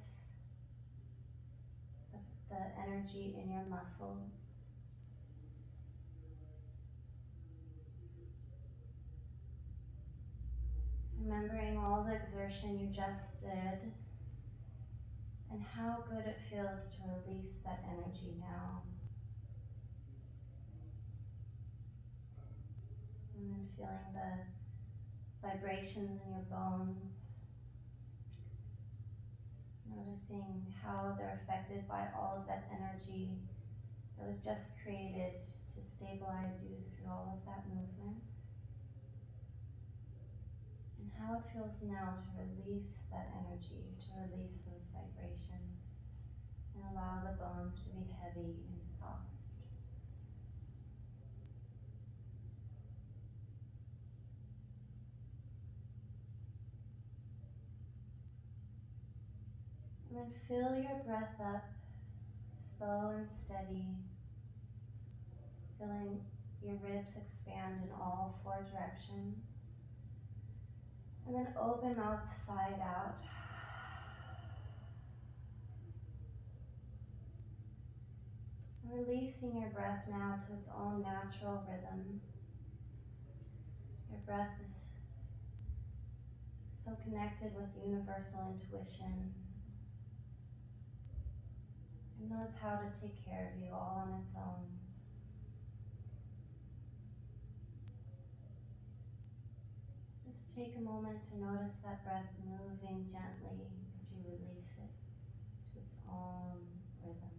the energy in your muscles. Remembering all the exertion you just did and how good it feels to release that energy now. And then feeling the vibrations in your bones. Noticing how they're affected by all of that energy that was just created to stabilize you through all of that movement. And how it feels now to release that energy, to release those vibrations, and allow the bones to be heavy and soft. And then fill your breath up, slow and steady, feeling your ribs expand in all four directions. And then open mouth side out. Releasing your breath now to its own natural rhythm. Your breath is so connected with universal intuition. It knows how to take care of you all on its own. Just take a moment to notice that breath moving gently as you release it to its own rhythm.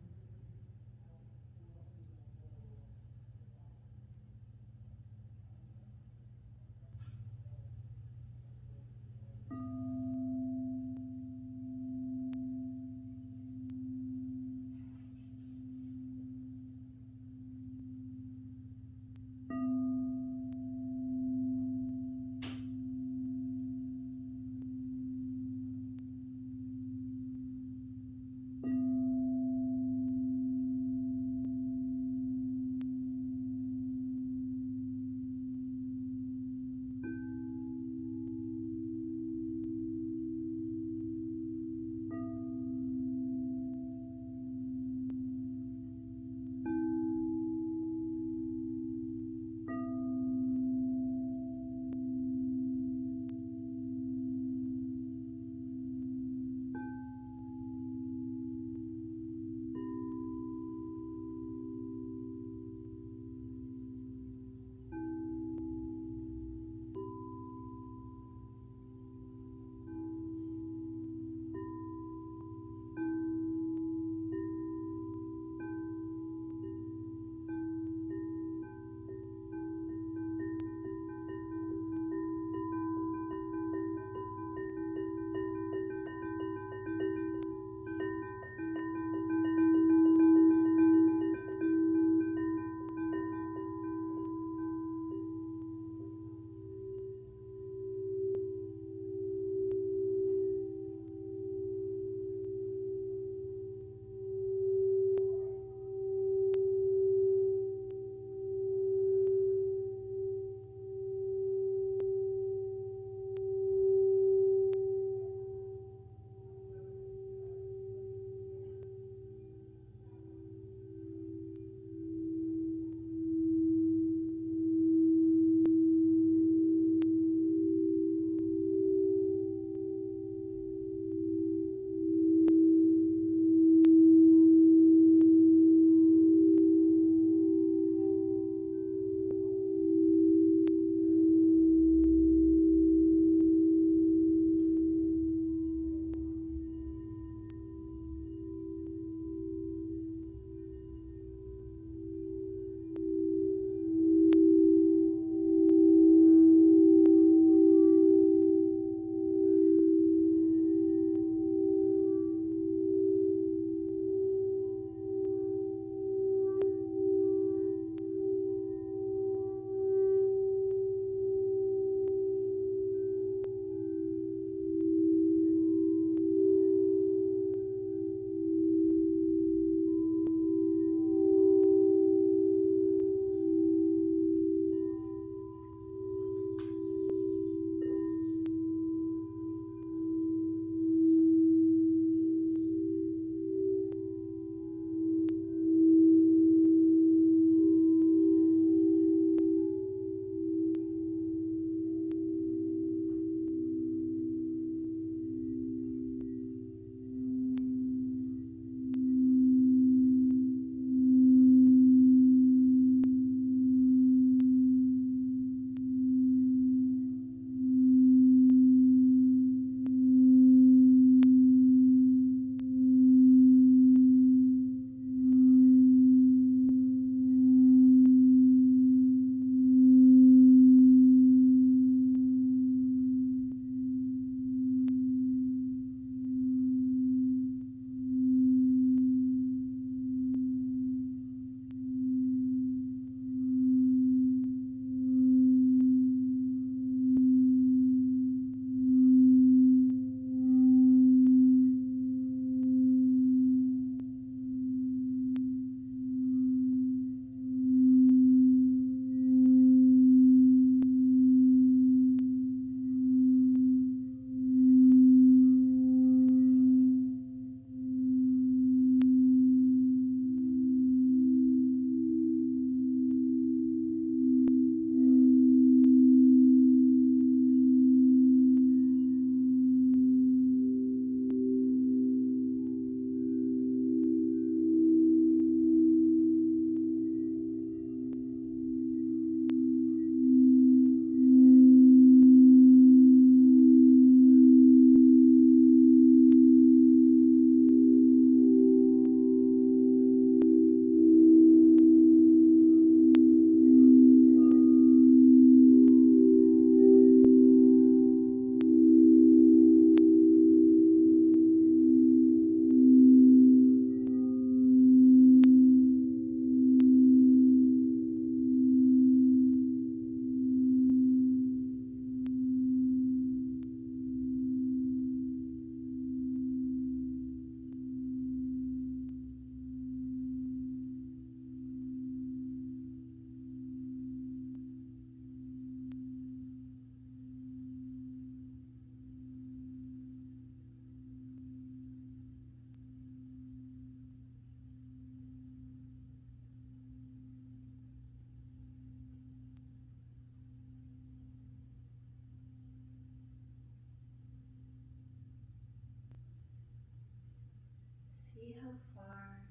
See how far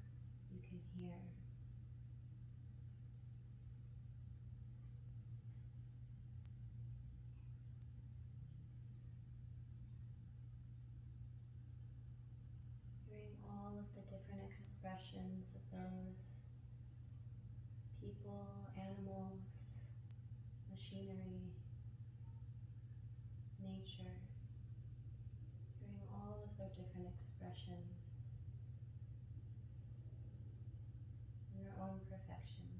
you can hear. Hearing all of the different expressions of those people, animals, machinery, nature. Hearing all of their different expressions in their own perfection.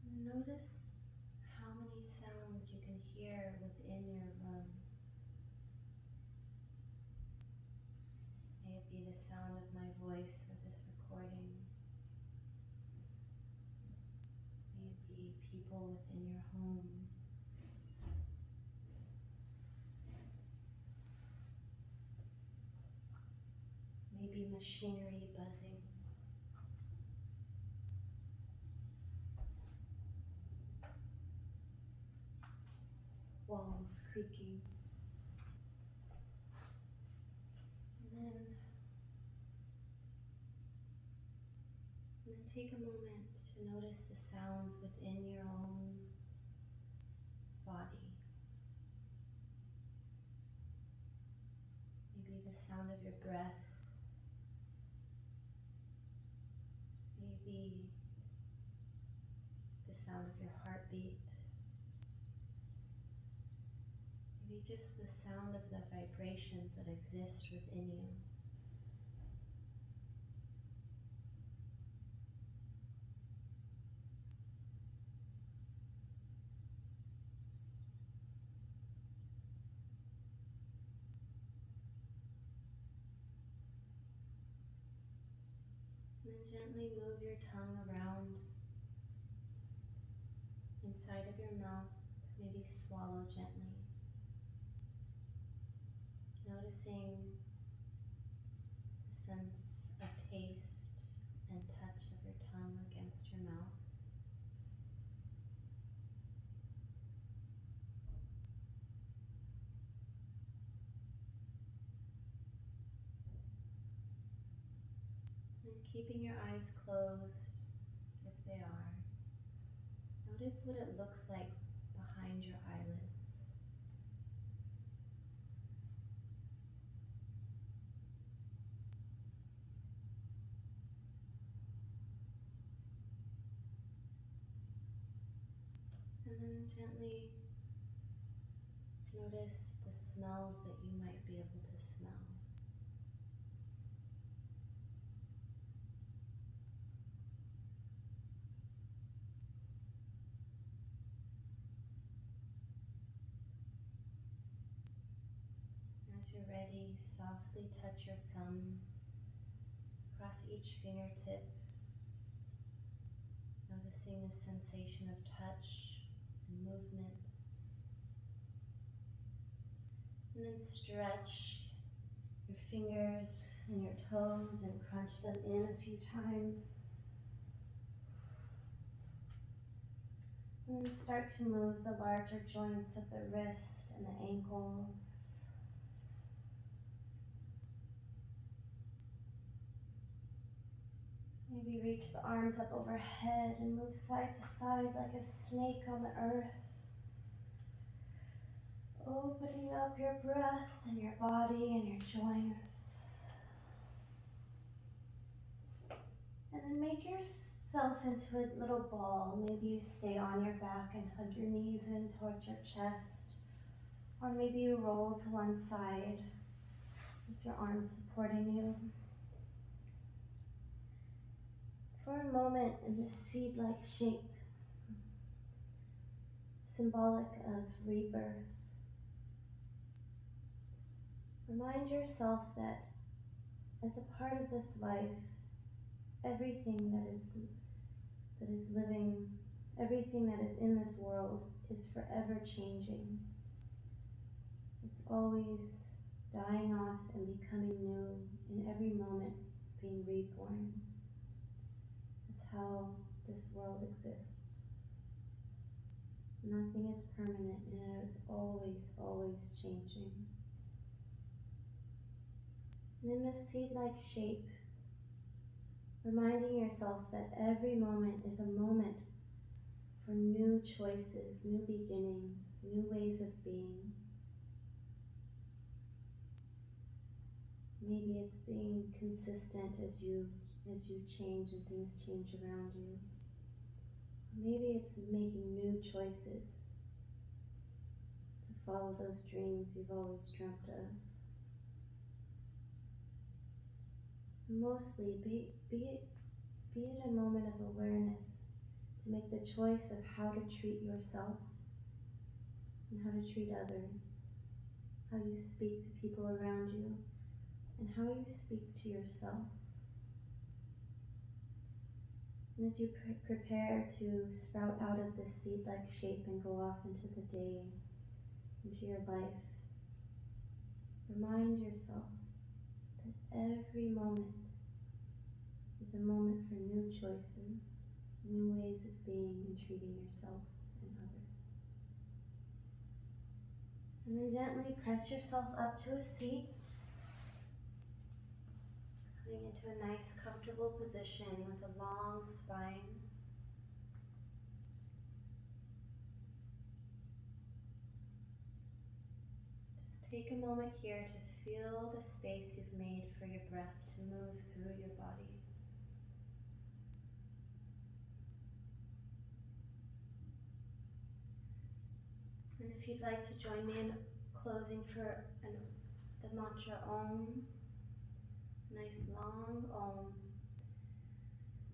And notice how many sounds you can hear within your room. May it be the sound of my voice with this recording. May it be people within your home. Maybe machinery buzzing. Walls creaking. And then take a moment to notice the sounds within your own body. Maybe the sound of your breath. Maybe the sound of your heartbeat. Maybe just the sound of the vibrations that exist within you. And then gently move your tongue around inside of your mouth. Maybe swallow gently. Noticing the sense of taste and touch of your tongue against your mouth. And keeping your eyes closed, if they are, notice what it looks like behind your eyelids. And then gently notice the smells that you might be able to smell. As you're ready, softly touch your thumb across each fingertip, noticing the sensation of touch and movement. And then stretch your fingers and your toes and crunch them in a few times. And then start to move the larger joints of the wrist and the ankles. Maybe reach the arms up overhead and move side to side like a snake on the earth. Opening up your breath and your body and your joints. And then make yourself into a little ball. Maybe you stay on your back and hug your knees in towards your chest. Or maybe you roll to one side with your arms supporting you. For a moment in this seed-like shape, symbolic of rebirth, remind yourself that as a part of this life, everything that is living, everything that is in this world is forever changing. It's always dying off and becoming new, in every moment being reborn. how this world exists. Nothing is permanent and it is always, always changing. And in this seed-like shape, reminding yourself that every moment is a moment for new choices, new beginnings, new ways of being. Maybe it's being consistent as you change and things change around you. Maybe it's making new choices to follow those dreams you've always dreamt of. Mostly, be it a moment of awareness to make the choice of how to treat yourself and how to treat others, how you speak to people around you, and how you speak to yourself. And as you prepare to sprout out of this seed-like shape and go off into the day, into your life, remind yourself that every moment is a moment for new choices, new ways of being and treating yourself and others. And then gently press yourself up to a seat, coming into a nice comfortable position with a long spine. Just take a moment here to feel the space you've made for your breath to move through your body. And if you'd like to join me in closing for the mantra Om, nice long Om,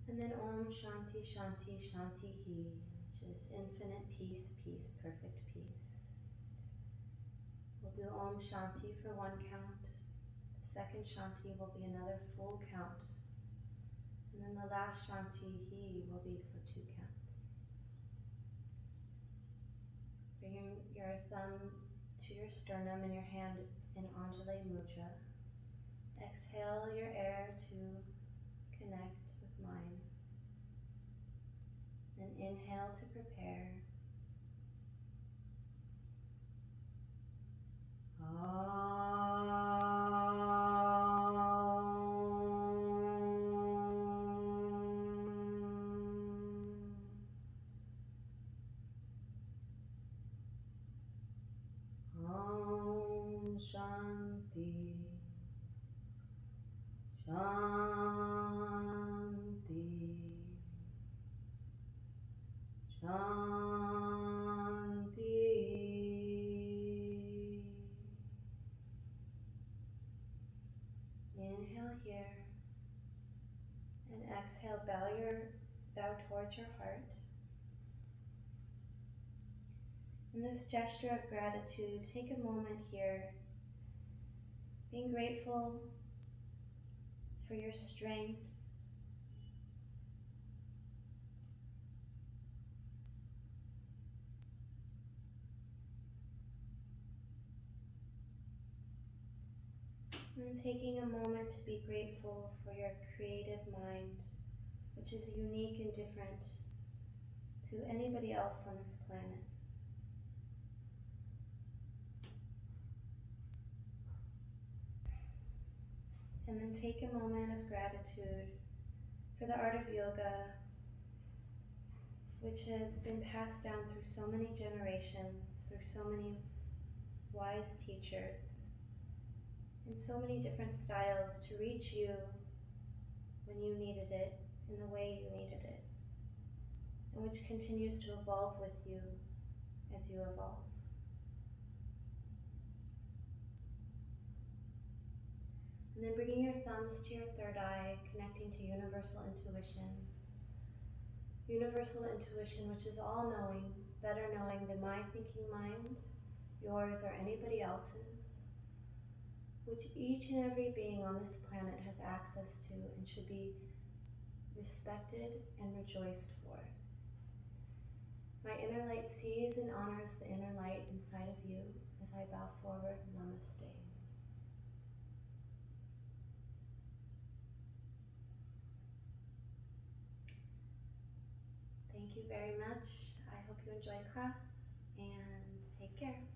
and then Om Shanti Shanti Shanti Hi, which is infinite peace, peace, perfect peace. We'll do Om Shanti for one count. The second Shanti will be another full count. And then the last Shanti Hi will be for 2 counts. Bringing your thumb to your sternum and your hand is in Anjali Mudra. Exhale your air to connect with mine. And inhale to prepare. Om Shanti Shanti Shanti. Inhale here and exhale, bow towards your heart. In this gesture of gratitude, take a moment here, being grateful for your strength, and then taking a moment to be grateful for your creative mind, which is unique and different to anybody else on this planet. And then take a moment of gratitude for the art of yoga, which has been passed down through so many generations, through so many wise teachers, in so many different styles to reach you when you needed it, in the way you needed it, and which continues to evolve with you as you evolve. And then bringing your thumbs to your third eye, connecting to universal intuition. Universal intuition, which is all-knowing, better knowing than my thinking mind, yours, or anybody else's, which each and every being on this planet has access to and should be respected and rejoiced for. My inner light sees and honors the inner light inside of you as I bow forward. Namaste. Thank you very much. I hope you enjoy class and take care.